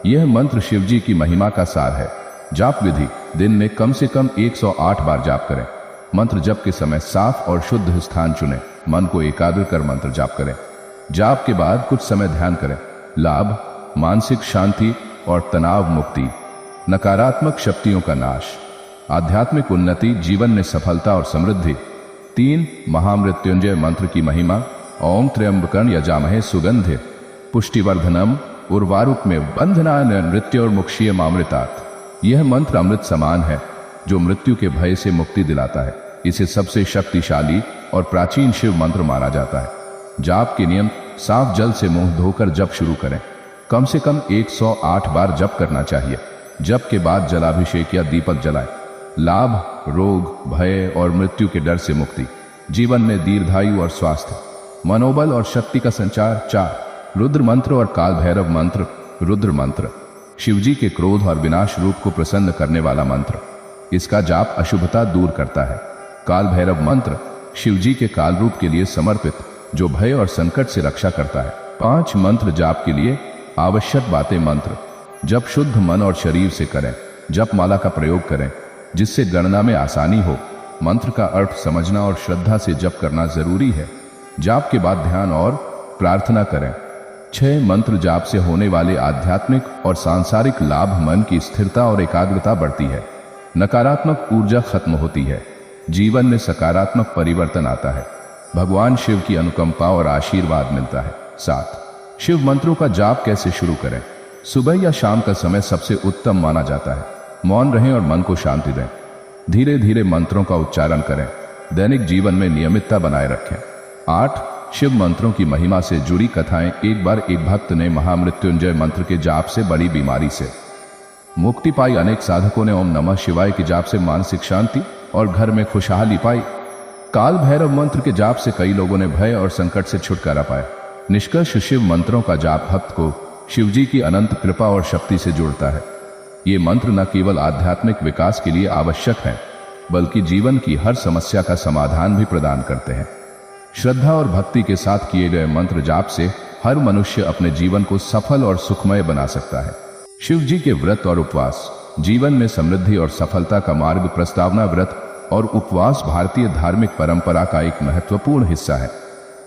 यह मंत्र शिव जी की महिमा का सार है। जाप विधि। दिन में कम से कम 108 बार जाप करें। मंत्र जप के समय साफ और शुद्ध स्थान चुनें। मन को एकाग्र कर मंत्र जाप करें। जाप के बाद कुछ समय ध्यान करें। लाभ, मानसिक शांति और तनाव मुक्ति, नकारात्मक शक्तियों का नाश, आध्यात्मिक उन्नति, जीवन में सफलता और समृद्धि। 3. महामृत्युंजय मंत्र की महिमा। ओम त्र्यंबकं यजामहे सुगंधि पुष्टिवर्धनम उर्वारुकमेव बंधनान् मृत्योर्मुक्षीयमामृतात्। यह मंत्र अमृत समान है जो मृत्यु के भय से मुक्ति दिलाता है। इसे सबसे शक्तिशाली और प्राचीन शिव मंत्र माना जाता है। जाप के नियम। साफ जल से मुंह धोकर जप शुरू करें। कम से कम 108 बार जप करना चाहिए। जप के बाद जलाभिषेक या दीपक जलाएं। लाभ, रोग, भय और मृत्यु के डर से मुक्ति, जीवन में दीर्घायु और स्वास्थ्य, मनोबल और शक्ति का संचार। 4. रुद्र मंत्र और काल भैरव मंत्र। रुद्र मंत्र शिवजी के क्रोध और विनाश रूप को प्रसन्न करने वाला मंत्र। इसका जाप अशुभता दूर करता है। काल भैरव मंत्र शिवजी के काल रूप के लिए समर्पित, जो भय और संकट से रक्षा करता है। 5 मंत्र जाप के लिए आवश्यक बातें। मंत्र जप शुद्ध मन और शरीर से करें। जप माला का प्रयोग करें जिससे गणना में आसानी हो। मंत्र का अर्थ समझना और श्रद्धा से जप करना जरूरी है। जाप के बाद ध्यान और प्रार्थना करें। 6 मंत्र जाप से होने वाले आध्यात्मिक और सांसारिक लाभ। मन की स्थिरता और एकाग्रता बढ़ती है। नकारात्मक ऊर्जा खत्म होती है। जीवन में सकारात्मक परिवर्तन आता है। भगवान शिव की अनुकंपा और आशीर्वाद मिलता है। 7 शिव मंत्रों का जाप कैसे शुरू करें। सुबह या शाम का समय सबसे उत्तम माना जाता है। मौन रहें और मन को शांति दें। धीरे धीरे मंत्रों का उच्चारण करें। दैनिक जीवन में नियमितता बनाए रखें। 8 शिव मंत्रों की महिमा से जुड़ी कथाएं। एक बार एक भक्त ने महामृत्युंजय मंत्र के जाप से बड़ी बीमारी से मुक्ति पाई। अनेक साधकों ने ओम नमः शिवाय के जाप से मानसिक शांति और घर में खुशहाली पाई। काल भैरव मंत्र के जाप से कई लोगों ने भय और संकट से छुटकारा पाया। निष्कर्ष शिव मंत्रों का जाप भक्त को शिवजी की अनंत कृपा और शक्ति से जोड़ता है। ये मंत्र न केवल आध्यात्मिक विकास के लिए आवश्यक हैं, बल्कि जीवन की हर समस्या का समाधान भी प्रदान करते हैं। श्रद्धा और भक्ति के साथ किए गए मंत्र जाप से हर मनुष्य अपने जीवन को सफल और सुखमय बना सकता है। शिव जी के व्रत और उपवास जीवन में समृद्धि और सफलता का मार्ग। प्रस्तावना व्रत और उपवास भारतीय धार्मिक परंपरा का एक महत्वपूर्ण हिस्सा है।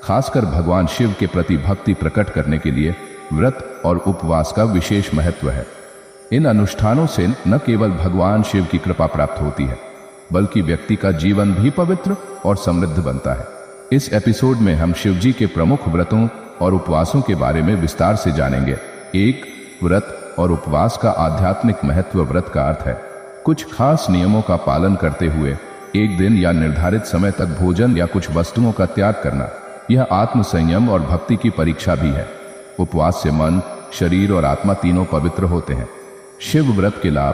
खासकर भगवान शिव के प्रति भक्ति प्रकट करने के लिए व्रत और उपवास का विशेष महत्व है। इन अनुष्ठानों से न केवल भगवान शिव की कृपा प्राप्त होती है, बल्कि व्यक्ति का जीवन भी पवित्र और समृद्ध बनता है। इस एपिसोड में हम शिव जी के प्रमुख व्रतों और उपवासों के बारे में विस्तार से जानेंगे। 1 व्रत और उपवास का आध्यात्मिक महत्व। व्रत का अर्थ है कुछ खास नियमों का पालन करते हुए एक दिन या निर्धारित समय तक भोजन या कुछ वस्तुओं का त्याग करना। यह आत्म संयम और भक्ति की परीक्षा भी है। उपवास से मन, शरीर और आत्मा तीनों पवित्र होते हैं। शिव व्रत के लाभ: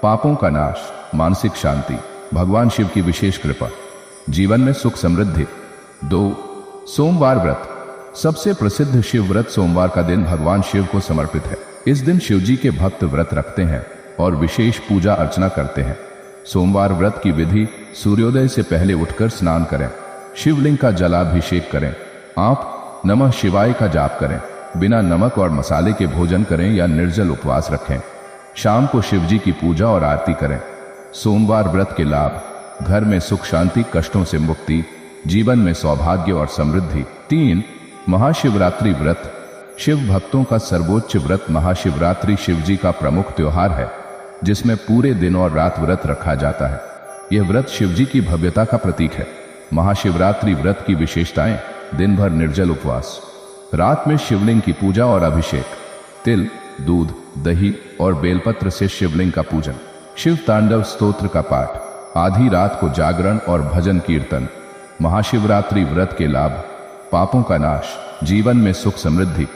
पापों का नाश, मानसिक शांति, भगवान शिव की विशेष कृपा, जीवन में सुख समृद्धि। 2 सोमवार व्रत। सबसे प्रसिद्ध शिव व्रत सोमवार का दिन भगवान शिव को समर्पित है। इस दिन शिव जी के भक्त व्रत रखते हैं और विशेष पूजा अर्चना करते हैं। सोमवार व्रत की विधि: सूर्योदय से पहले उठकर स्नान करें, शिवलिंग का जलाभिषेक करें, आप नमः शिवाय का जाप करें, बिना नमक और मसाले के भोजन करें या निर्जल उपवास रखें। शाम को शिव जी की पूजा और आरती करें। सोमवार व्रत के लाभ: घर में सुख शांति, कष्टों से मुक्ति, जीवन में सौभाग्य और समृद्धि। 3 महाशिवरात्रि व्रत। शिव भक्तों का सर्वोच्च व्रत महाशिवरात्रि शिव जी का प्रमुख त्योहार है, जिसमें पूरे दिन और रात व्रत रखा जाता है। यह व्रत शिव जी की भव्यता का प्रतीक है। महाशिवरात्रि व्रत की विशेषताएं: दिन भर निर्जल उपवास, रात में शिवलिंग की पूजा और अभिषेक, तिल, दूध, दही और बेलपत्र से शिवलिंग का पूजन, शिव तांडव स्तोत्र का पाठ, आधी रात को जागरण और भजन कीर्तन। महाशिवरात्रि व्रत के लाभ: पापों का नाश, जीवन में सुख समृद्धि,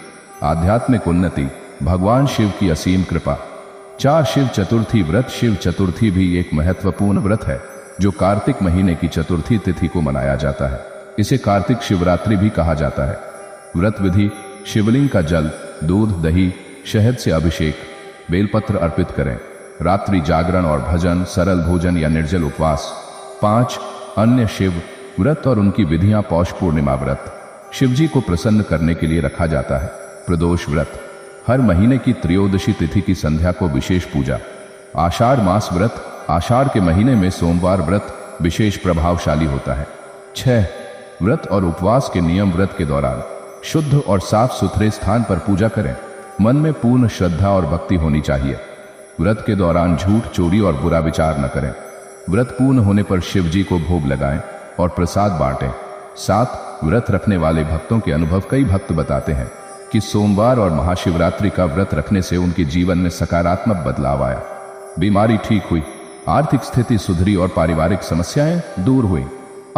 आध्यात्मिक उन्नति, भगवान शिव की असीम कृपा। 4 शिव चतुर्थी व्रत। शिव चतुर्थी भी एक महत्वपूर्ण व्रत है जो कार्तिक महीने की चतुर्थी तिथि को मनाया जाता है। इसे कार्तिक शिवरात्रि भी कहा जाता है। व्रत विधि: शिवलिंग का जल, दूध, दही, शहद से अभिषेक, बेलपत्र अर्पित करें, रात्रि जागरण और भजन, सरल भोजन या निर्जल उपवास। 5 अन्य शिव व्रत और उनकी विधियां। पौष पूर्णिमा व्रत शिव जी को प्रसन्न करने के लिए रखा जाता है। प्रदोष व्रत हर महीने की त्रयोदशी तिथि की संध्या को विशेष पूजा। आषाढ़ मास व्रत आषाढ़ के महीने में सोमवार व्रत विशेष प्रभावशाली होता है। 6 व्रत और उपवास के नियम। व्रत के दौरान शुद्ध और साफ सुथरे स्थान पर पूजा करें। मन में पूर्ण श्रद्धा और भक्ति होनी चाहिए। व्रत के दौरान झूठ, चोरी और बुरा विचार न करें। व्रत पूर्ण होने पर शिव जी को भोग लगाएं और प्रसाद बांटें। 7 व्रत रखने वाले भक्तों के अनुभव। कई भक्त बताते हैं कि सोमवार और महाशिवरात्रि का व्रत रखने से उनके जीवन में सकारात्मक बदलाव आया, बीमारी ठीक हुई, आर्थिक स्थिति सुधरी और पारिवारिक समस्याएं दूर हुई।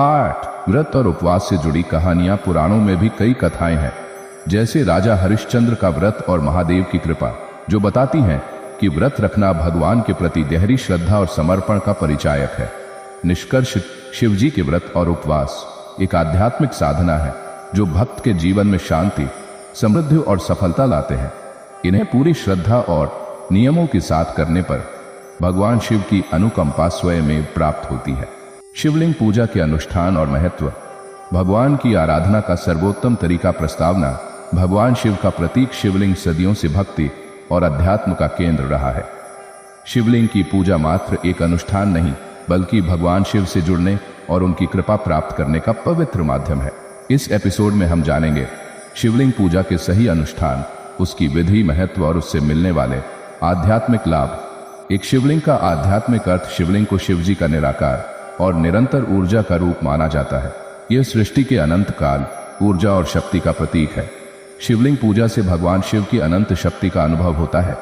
8 व्रत और उपवास से जुड़ी कहानियां। पुराणों में भी कई कथाएं हैं, जैसे राजा हरिश्चंद्र का व्रत और महादेव की कृपा, जो बताती हैं कि व्रत रखना भगवान के प्रति गहरी श्रद्धा और समर्पण का परिचायक है। निष्कर्ष: शिव जी के व्रत और उपवास एक आध्यात्मिक साधना है जो भक्त के जीवन में शांति, समृद्धि और सफलता लाते हैं। इन्हें पूरी श्रद्धा और नियमों के साथ करने पर भगवान शिव की अनुकंपा स्वयं में प्राप्त होती है। शिवलिंग पूजा के अनुष्ठान और महत्व। भगवान की आराधना का सर्वोत्तम तरीका प्रस्तावना। भगवान शिव का प्रतीक शिवलिंग सदियों से भक्ति और अध्यात्म का केंद्र रहा है। शिवलिंग की पूजा मात्र एक अनुष्ठान नहीं, बल्कि भगवान शिव से जुड़ने और उनकी कृपा प्राप्त करने का पवित्र माध्यम है। इस एपिसोड में हम जानेंगे शिवलिंग पूजा के सही अनुष्ठान, उसकी विधि, महत्व और उससे मिलने वाले आध्यात्मिक लाभ। एक शिवलिंग का आध्यात्मिक अर्थ। शिवलिंग को शिव जी का निराकार और निरंतर ऊर्जा का रूप माना जाता है। यह सृष्टि के अनंत काल, ऊर्जा और शक्ति का प्रतीक है। शिवलिंग पूजा से भगवान शिव की अनंत शक्ति का अनुभव होता है।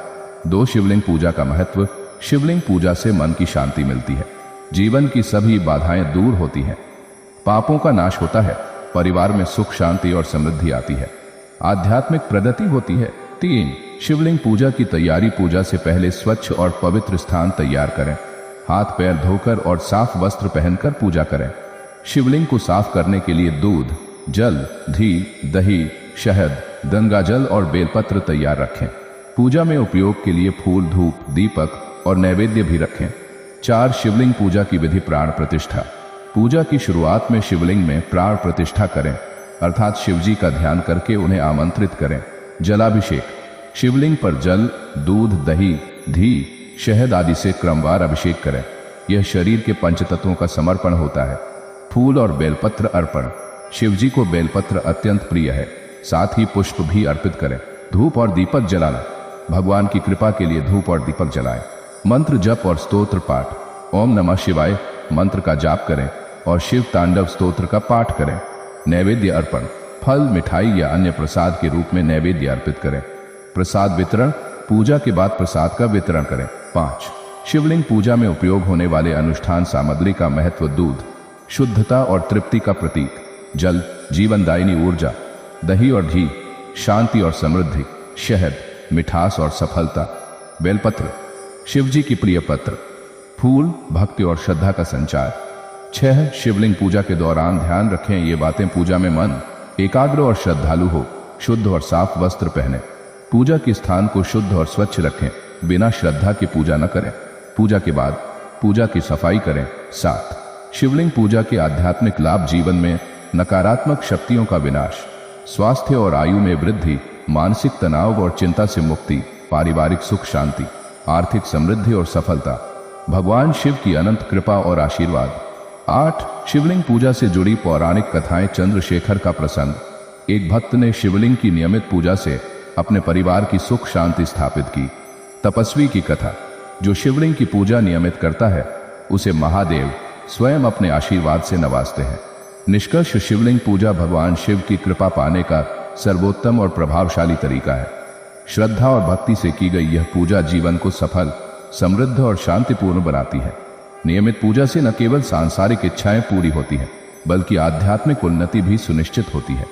2 शिवलिंग पूजा का महत्व। शिवलिंग पूजा से मन की शांति मिलती है, जीवन की सभी बाधाएं दूर होती हैं, पापों का नाश होता है, परिवार में सुख, शांति और समृद्धि आती है, आध्यात्मिक प्रगति होती है। 3 शिवलिंग पूजा की तैयारी। पूजा से पहले स्वच्छ और पवित्र स्थान तैयार करें। हाथ पैर धोकर और साफ वस्त्र पहनकर पूजा करें। शिवलिंग को साफ करने के लिए दूध, जल, घी, दही, शहद, गंगाजल और बेलपत्र तैयार रखें। पूजा में उपयोग के लिए फूल, धूप, दीपक और नैवेद्य भी रखें। 4 शिवलिंग पूजा की विधि। प्राण प्रतिष्ठा। पूजा की शुरुआत में शिवलिंग में प्राण प्रतिष्ठा करें, अर्थात शिवजी का ध्यान करके उन्हें आमंत्रित करें। जलाभिषेक। शिवलिंग पर जल, दूध, दही, घी, शहद आदि से क्रमवार अभिषेक करें। यह शरीर के पंचतत्वों का समर्पण होता है। फूल और बेलपत्र अर्पण। शिवजी को बेलपत्र अत्यंत प्रिय है, साथ ही पुष्प भी अर्पित करें। धूप और दीपक जलाना। भगवान की कृपा के लिए धूप और दीपक जलाएं। मंत्र जप और स्तोत्र पाठ। ओम नमः शिवाय मंत्र का जाप करें और शिव तांडव स्तोत्र का पाठ करें। नैवेद्य अर्पण। फल, मिठाई या अन्य प्रसाद के रूप में नैवेद्य अर्पित करें। प्रसाद वितरण। पूजा के बाद प्रसाद का वितरण करें। 5 शिवलिंग पूजा में उपयोग होने वाले अनुष्ठान सामग्री का महत्व। दूध, शुद्धता और तृप्ति का प्रतीक। जल, जीवनदायिनी ऊर्जा। दही और घी, शांति और समृद्धि। शहद, मिठास और सफलता। बेलपत्र, शिवजी की प्रिय पत्र। फूल, भक्ति और श्रद्धा का संचार। 6 शिवलिंग पूजा के दौरान ध्यान रखें ये बातें। पूजा में मन एकाग्र और श्रद्धालु हो। शुद्ध और साफ वस्त्र पहने। पूजा के स्थान को शुद्ध और स्वच्छ रखें। बिना श्रद्धा की पूजा न करें। पूजा के बाद पूजा की सफाई करें। 7 शिवलिंग पूजा के आध्यात्मिक लाभ। जीवन में नकारात्मक शक्तियों का विनाश, स्वास्थ्य और आयु में वृद्धि, मानसिक तनाव और चिंता से मुक्ति, पारिवारिक सुख, शांति, आर्थिक समृद्धि और सफलता, भगवान शिव की अनंत कृपा और आशीर्वाद। 8 शिवलिंग पूजा से जुड़ी पौराणिक कथाएं। चंद्रशेखर का प्रसंग। एक भक्त ने शिवलिंग की नियमित पूजा से अपने परिवार की सुख शांति स्थापित की। तपस्वी की कथा। जो शिवलिंग की पूजा नियमित करता है उसे महादेव स्वयं अपने आशीर्वाद से नवाजते हैं। निष्कर्ष, शिवलिंग पूजा भगवान शिव की कृपा पाने का सर्वोत्तम और प्रभावशाली तरीका है। श्रद्धा और भक्ति से की गई यह पूजा जीवन को सफल, समृद्ध और शांतिपूर्ण बनाती है। नियमित पूजा से न केवल सांसारिक इच्छाएं पूरी होती हैं, बल्कि आध्यात्मिक उन्नति भी सुनिश्चित होती है।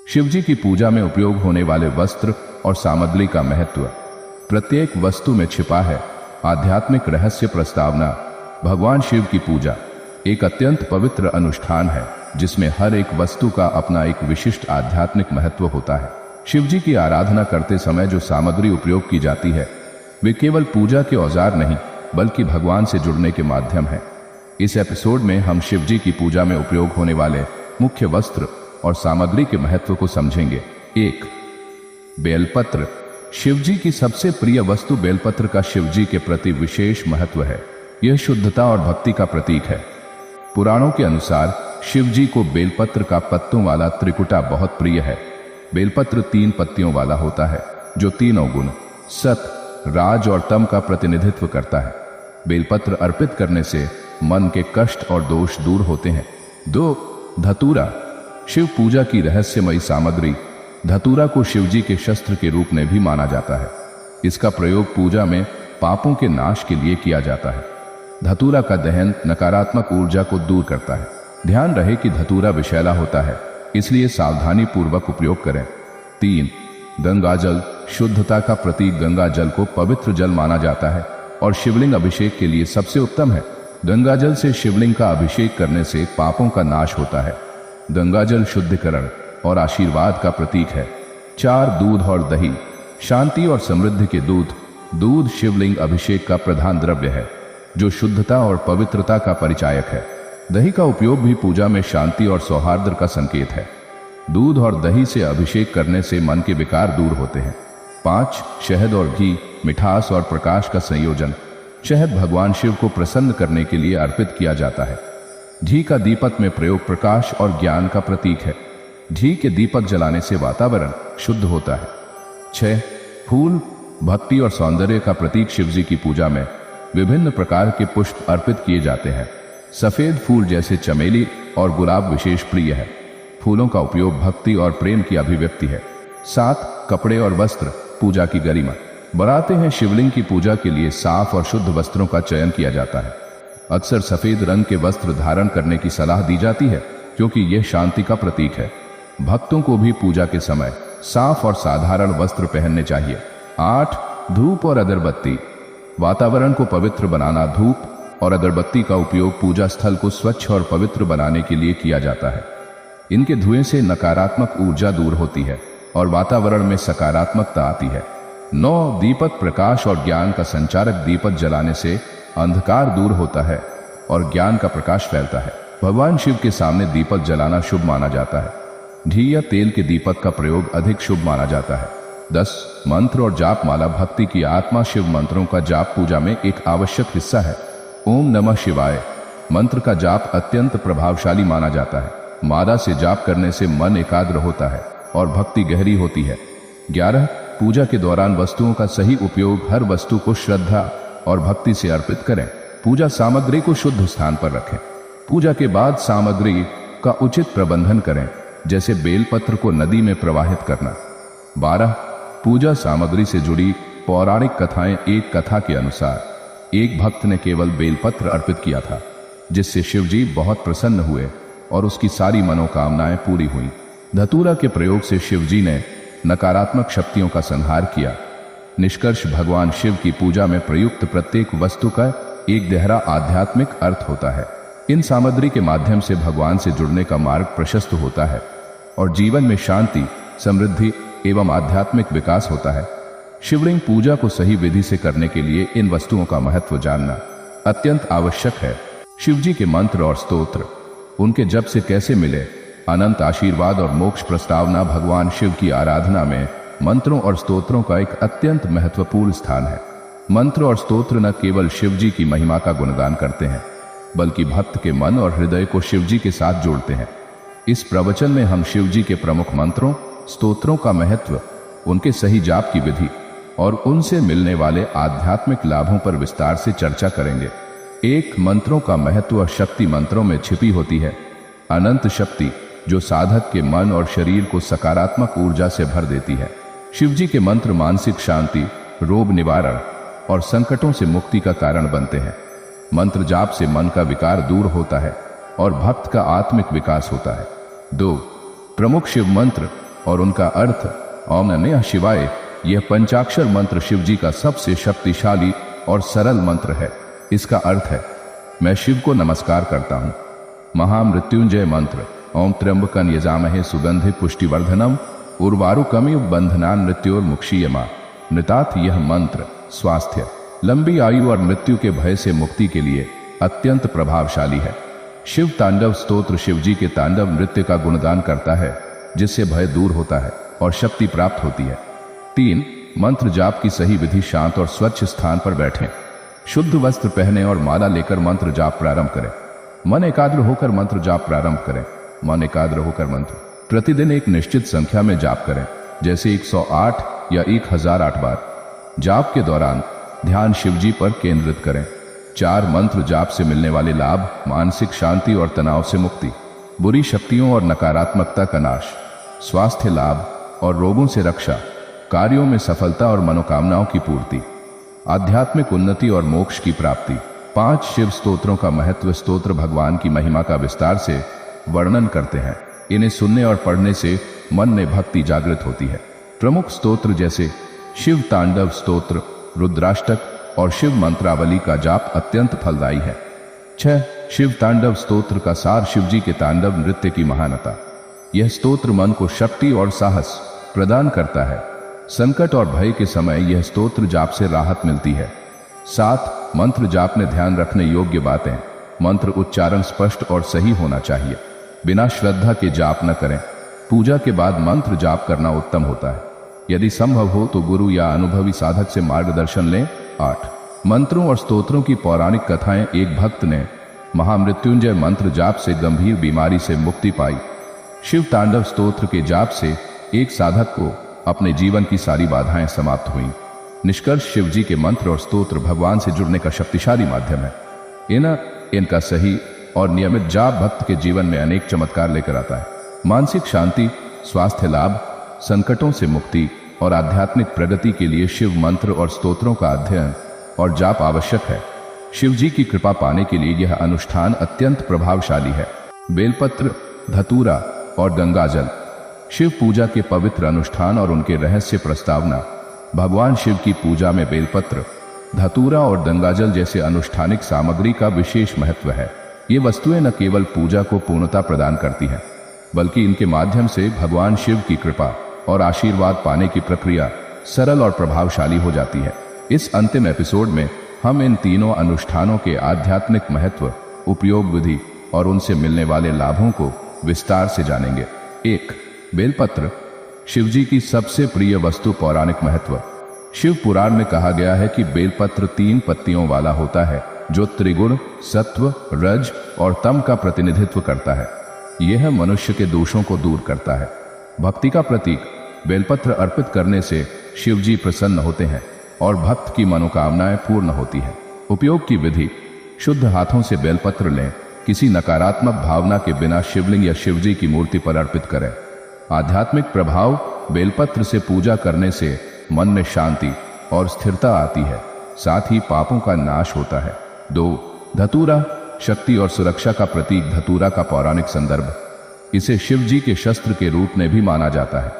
शिवजी की पूजा में उपयोग होने वाले वस्त्र और सामग्री का महत्व। प्रत्येक वस्तु में छिपा है आध्यात्मिक रहस्य। प्रस्तावना। भगवान शिव की पूजा एक अत्यंत पवित्र अनुष्ठान है, जिसमें हर एक वस्तु का अपना एक विशिष्ट आध्यात्मिक महत्व होता है। शिवजी की आराधना करते समय जो सामग्री उपयोग की जाती है वे केवल पूजा के औजार नहीं, बल्कि भगवान से जुड़ने के माध्यम है। इस एपिसोड में हम शिवजी की पूजा में उपयोग होने वाले मुख्य वस्त्र और सामग्री के महत्व को समझेंगे। 1 बेलपत्र। शिवजी की सबसे प्रिय वस्तु बेलपत्र का शिवजी के प्रति विशेष महत्व है। यह शुद्धता और भक्ति का प्रतीक है। पुराणों के अनुसार शिवजी को बेलपत्र का पत्तों वाला त्रिकुटा बहुत प्रिय है। बेलपत्र 3 पत्तियों वाला होता है, जो तीनों गुण सत, राज और तम का प्रतिनिधित्व करता है। बेलपत्र अर्पित करने से मन के कष्ट और दोष दूर होते हैं। 2 धतूरा। शिव पूजा की रहस्यमयी सामग्री। धतूरा को शिवजी के शस्त्र के रूप में भी माना जाता है। इसका प्रयोग पूजा में पापों के नाश के लिए किया जाता है। धतूरा का दहन नकारात्मक ऊर्जा को दूर करता है। ध्यान रहे कि धतूरा विषैला होता है, इसलिए सावधानी पूर्वक उपयोग करें। 3 गंगाजल। शुद्धता का प्रतीक गंगा जल को पवित्र जल माना जाता है और शिवलिंग अभिषेक के लिए सबसे उत्तम है। गंगाजल से शिवलिंग का अभिषेक करने से पापों का नाश होता है। गंगाजल शुद्धिकरण और आशीर्वाद का प्रतीक है। 4 दूध और दही, शांति और समृद्धि के दूत। दूध शिवलिंग अभिषेक का प्रधान द्रव्य है जो शुद्धता और पवित्रता का परिचायक है। दही का उपयोग भी पूजा में शांति और सौहार्द का संकेत है। दूध और दही से अभिषेक करने से मन के विकार दूर होते हैं। 5 शहद और घी, मिठास और प्रकाश का संयोजन। शहद भगवान शिव को प्रसन्न करने के लिए अर्पित किया जाता है। घी का दीपक में प्रयोग प्रकाश और ज्ञान का प्रतीक है। घी के दीपक जलाने से वातावरण शुद्ध होता है। 6 फूल, भक्ति और सौंदर्य का प्रतीक। शिवजी की पूजा में विभिन्न प्रकार के पुष्प अर्पित किए जाते हैं। सफेद फूल जैसे चमेली और गुलाब विशेष प्रिय है। फूलों का उपयोग भक्ति और प्रेम की अभिव्यक्ति है। 7 कपड़े और वस्त्र, पूजा की गरिमा बढ़ाते हैं। शिवलिंग की पूजा के लिए साफ और शुद्ध वस्त्रों का चयन किया जाता है। अक्सर सफेद रंग के वस्त्र धारण करने की सलाह दी जाती है क्योंकि यह शांति का प्रतीक है। भक्तों को भी पूजा के समय साफ और साधारण वस्त्र पहनने चाहिए। 8 धूप और अगरबत्ती, वातावरण को पवित्र बनाना। धूप और अगरबत्ती का उपयोग पूजा स्थल को स्वच्छ और पवित्र बनाने के लिए किया जाता है। इनके धुएं से नकारात्मक ऊर्जा दूर होती है और वातावरण में सकारात्मकता आती है। 9 दीपक, प्रकाश और ज्ञान का संचारक। दीपक जलाने से अंधकार दूर होता है और ज्ञान का प्रकाश फैलता है। भगवान शिव के सामने दीपक जलाना शुभ माना जाता है। घी या तेल के दीपक का प्रयोग अधिक शुभ माना जाता है। 10 मंत्र और जाप माला, भक्ति की आत्मा। शिव मंत्रों का जाप पूजा में एक आवश्यक हिस्सा है। ओम नमः शिवाय मंत्र का जाप अत्यंत प्रभावशाली माना जाता है। माला से जाप करने से मन एकाग्र होता है और भक्ति गहरी होती है। 11 पूजा के दौरान वस्तुओं का सही उपयोग। हर वस्तु को श्रद्धा और भक्ति से अर्पित करें। पूजा सामग्री को शुद्ध स्थान पर रखें। पूजा के बाद सामग्री का उचित प्रबंधन करें, जैसे बेलपत्र को नदी में प्रवाहित करना। 12 पूजा सामग्री से जुड़ी पौराणिक कथाएं। एक कथा के अनुसार एक भक्त ने केवल बेलपत्र अर्पित किया था, जिससे शिवजी बहुत प्रसन्न हुए और उसकी सारी मनोकामनाएं पूरी हुई। धतूरा के प्रयोग से शिवजी ने नकारात्मक शक्तियों का संहार किया। निष्कर्ष, भगवान शिव की पूजा में प्रयुक्त प्रत्येक वस्तु का एक गहरा आध्यात्मिक अर्थ होता है। इन सामग्री के माध्यम से भगवान से जुड़ने का मार्ग प्रशस्त होता है और जीवन में शांति, समृद्धि एवं आध्यात्मिक विकास होता है। शिवलिंग पूजा को सही विधि से करने के लिए इन वस्तुओं का महत्व जानना अत्यंत आवश्यक है। शिवजी के मंत्र और स्तोत्र, उनके जप से कैसे मिले अनंत आशीर्वाद और मोक्ष प्रस्तावना। भगवान शिव की आराधना में मंत्रों और स्तोत्रों का एक अत्यंत महत्वपूर्ण स्थान है। मंत्र और स्तोत्र न केवल शिवजी की महिमा का गुणगान करते हैं, बल्कि भक्त के मन और हृदय को शिवजी के साथ जोड़ते हैं। इस प्रवचन में हम शिवजी के प्रमुख मंत्रों, स्तोत्रों का महत्व, उनके सही जाप की विधि और उनसे मिलने वाले आध्यात्मिक लाभों पर विस्तार से चर्चा करेंगे। 1 मंत्रों का महत्व। शक्ति मंत्रों में छिपी होती है अनंत शक्ति, जो साधक के मन और शरीर को सकारात्मक ऊर्जा से भर देती है। शिवजी के मंत्र मानसिक शांति, रोग निवारण और संकटों से मुक्ति का कारण बनते हैं। मंत्र जाप से मन का विकार दूर होता है और भक्त का आत्मिक विकास होता है। 2 प्रमुख शिव मंत्र और उनका अर्थ। ओम नमः शिवाय यह पंचाक्षर मंत्र शिवजी का सबसे शक्तिशाली और सरल मंत्र है। इसका अर्थ है, मैं शिव को नमस्कार करता हूँ। महामृत्युंजय मंत्र। ओम त्र्यंबकं यजामहे सुगंधि पुष्टिवर्धनम उर्वारुकमिव बंधनान् मृत्योर्मुक्षीयमा। नृतात यह मंत्र स्वास्थ्य, लंबी आयु और मृत्यु के भय से मुक्ति के लिए अत्यंत प्रभावशाली है। शिव तांडव स्तोत्र शिवजी के तांडव नृत्य का गुणगान करता है, जिससे भय दूर होता है और शक्ति प्राप्त होती है। 3 मंत्र जाप की सही विधि। शांत और स्वच्छ स्थान पर बैठें, शुद्ध वस्त्र पहने और माला लेकर मंत्र जाप प्रारंभ करें। मन एकाग्र होकर मंत्र जाप प्रारंभ करें। मन एकाग्र होकर मंत्र प्रतिदिन एक निश्चित संख्या में जाप करें, जैसे 108 या 1008 बार। जाप के दौरान ध्यान शिवजी पर केंद्रित करें। 4 मंत्र जाप से मिलने वाले लाभ। मानसिक शांति और तनाव से मुक्ति, बुरी शक्तियों और नकारात्मकता का नाश, स्वास्थ्य लाभ और रोगों से रक्षा, कार्यों में सफलता और मनोकामनाओं की पूर्ति, आध्यात्मिक उन्नति और मोक्ष की प्राप्ति। 5 शिव स्तोत्रों का महत्व। स्तोत्र भगवान की महिमा का विस्तार से वर्णन करते हैं। इन्हें सुनने और पढ़ने से मन में भक्ति जागृत होती है। प्रमुख स्तोत्र जैसे शिव तांडव स्तोत्र, रुद्राष्टक और शिव मंत्रावली का जाप अत्यंत फलदायी है। 6 शिव तांडव स्तोत्र का सार। शिवजी के तांडव नृत्य की महानता। यह स्तोत्र मन को शक्ति और साहस, प्रदान करता है। संकट और भय के समय यह स्तोत्र जाप से राहत मिलती है। 7. मंत्र जाप में ध्यान रखने योग्य बातें। मंत्र उच्चारण स्पष्ट और सही होना चाहिए। बिना श्रद्धा के जाप न करें। पूजा के बाद मंत्र जाप करना उत्तम होता है। यदि संभव हो तो गुरु या अनुभवी साधक से मार्गदर्शन लें। 8. मंत्रों और स्तोत्रों की पौराणिक कथाएं। एक भक्त ने महामृत्युंजय मंत्र जाप से गंभीर बीमारी से मुक्ति पाई। शिव तांडव स्तोत्र के जाप से एक साधक को अपने जीवन की सारी बाधाएं समाप्त हुई। निष्कर्ष, शिव जी के मंत्र और स्तोत्र भगवान से जुड़ने का शक्तिशाली माध्यम है। इनका सही और नियमित जाप भक्त के जीवन में अनेक चमत्कार लेकर आता है। मानसिक शांति, स्वास्थ्य लाभ, संकटों से मुक्ति और आध्यात्मिक प्रगति के लिए शिव मंत्र और स्तोत्रों का अध्ययन और जाप आवश्यक है। शिव जी की कृपा पाने के लिए यह अनुष्ठान अत्यंत प्रभावशाली है। बेलपत्र, धतूरा और गंगाजल। शिव पूजा के पवित्र अनुष्ठान और उनके रहस्य प्रस्तावना। भगवान शिव की पूजा में बेलपत्र, धतूरा और गंगाजल जैसे अनुष्ठानिक सामग्री का विशेष महत्व है। ये वस्तुएं न केवल पूजा को पूर्णता प्रदान करती हैं, बल्कि इनके माध्यम से भगवान शिव की कृपा और आशीर्वाद पाने की प्रक्रिया सरल और प्रभावशाली हो जाती है। इस अंतिम एपिसोड में हम इन तीनों अनुष्ठानों के आध्यात्मिक महत्व, उपयोग विधि और उनसे मिलने वाले लाभों को विस्तार से जानेंगे। 1. बेलपत्र, शिवजी की सबसे प्रिय वस्तु। पौराणिक महत्व। शिव पुराण में कहा गया है कि बेलपत्र 3 पत्तियों वाला होता है, जो त्रिगुण, सत्व, रज और तम का प्रतिनिधित्व करता है। यह मनुष्य के दोषों को दूर करता है। भक्ति का प्रतीक। बेलपत्र अर्पित करने से शिवजी प्रसन्न होते हैं और भक्त की मनोकामनाएं पूर्ण होती हैं। उपयोग की विधि। शुद्ध हाथों से बेलपत्र लें। किसी नकारात्मक भावना के बिना शिवलिंग या शिवजी की मूर्ति पर अर्पित करें। आध्यात्मिक प्रभाव। बेलपत्र से पूजा करने से मन में शांति और स्थिरता आती है, साथ ही पापों का नाश होता है। 2. धतूरा, शक्ति और सुरक्षा का प्रतीक। धतूरा का पौराणिक संदर्भ। इसे शिव जी के शस्त्र के रूप में भी माना जाता है।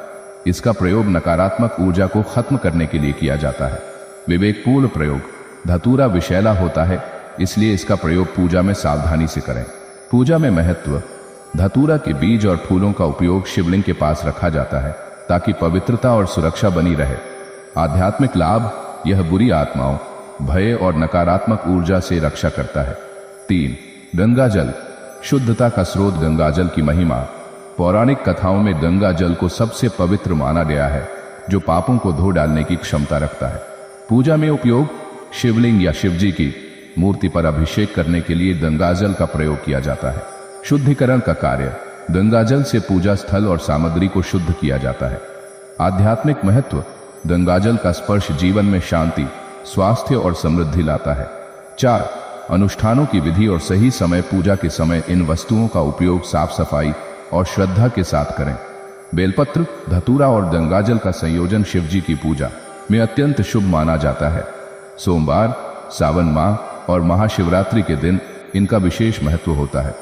इसका प्रयोग नकारात्मक ऊर्जा को खत्म करने के लिए किया जाता है। विवेकपूर्ण प्रयोग। धतूरा विषैला होता है, इसलिए इसका प्रयोग पूजा में सावधानी से करें। पूजा में महत्व। धतूरा के बीज और फूलों का उपयोग शिवलिंग के पास रखा जाता है ताकि पवित्रता और सुरक्षा बनी रहे। आध्यात्मिक लाभ। यह बुरी आत्माओं, भय और नकारात्मक ऊर्जा से रक्षा करता है। 3. गंगाजल, शुद्धता का स्रोत। गंगाजल की महिमा। पौराणिक कथाओं में गंगाजल को सबसे पवित्र माना गया है, जो पापों को धो डालने की क्षमता रखता है। पूजा में उपयोग। शिवलिंग या शिवजी की मूर्ति पर अभिषेक करने के लिए गंगाजल का प्रयोग किया जाता है। शुद्धिकरण का कार्य। गंगाजल से पूजा स्थल और सामग्री को शुद्ध किया जाता है। आध्यात्मिक महत्व। गंगाजल का स्पर्श जीवन में शांति, स्वास्थ्य और समृद्धि लाता है। 4. अनुष्ठानों की विधि और सही समय। पूजा के समय इन वस्तुओं का उपयोग साफ सफाई और श्रद्धा के साथ करें। बेलपत्र, धतूरा और गंगाजल का संयोजन शिवजी की पूजा में अत्यंत शुभ माना जाता है। सोमवार, सावन माह और महाशिवरात्रि के दिन इनका विशेष महत्व होता है।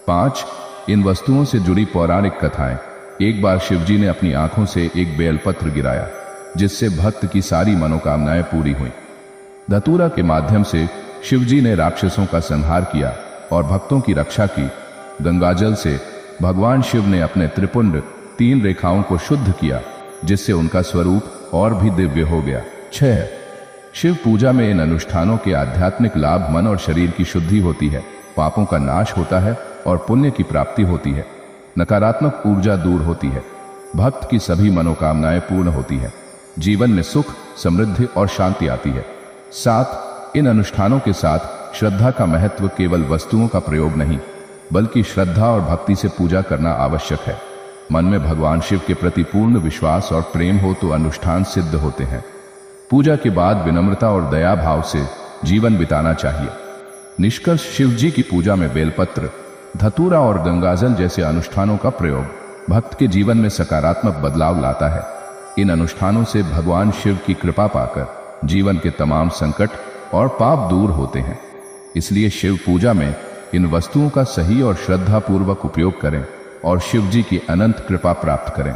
5. इन वस्तुओं से जुड़ी पौराणिक कथाएं। एक बार शिवजी ने अपनी आंखों से एक बेलपत्र गिराया, जिससे भक्त की सारी मनोकामनाएं पूरी हुई। धतूरा के माध्यम से शिवजी ने राक्षसों का संहार किया और भक्तों की रक्षा की। गंगाजल से भगवान शिव ने अपने त्रिपुंड 3 रेखाओं को शुद्ध किया, जिससे उनका स्वरूप और भी दिव्य हो गया। 6. शिव पूजा में इन अनुष्ठानों के आध्यात्मिक लाभ। मन और शरीर की शुद्धि होती है, पापों का नाश होता है और पुण्य की प्राप्ति होती है। नकारात्मक ऊर्जा दूर होती है, भक्त की सभी मनोकामनाएं पूर्ण होती है, जीवन में सुख, समृद्धि और शांति आती है। 7. इन अनुष्ठानों के साथ श्रद्धा का महत्व। केवल वस्तुओं का प्रयोग नहीं, बल्कि श्रद्धा और भक्ति से पूजा करना आवश्यक है। मन में भगवान शिव के प्रति पूर्ण विश्वास और प्रेम हो तो अनुष्ठान सिद्ध होते हैं। पूजा के बाद विनम्रता और दया भाव से जीवन बिताना चाहिए। निष्कर्ष, शिव जी की पूजा में बेलपत्र, धतूरा और गंगाजल जैसे अनुष्ठानों का प्रयोग भक्त के जीवन में सकारात्मक बदलाव लाता है। इन अनुष्ठानों से भगवान शिव की कृपा पाकर जीवन के तमाम संकट और पाप दूर होते हैं। इसलिए शिव पूजा में इन वस्तुओं का सही और श्रद्धापूर्वक उपयोग करें और शिव जी की अनंत कृपा प्राप्त करें।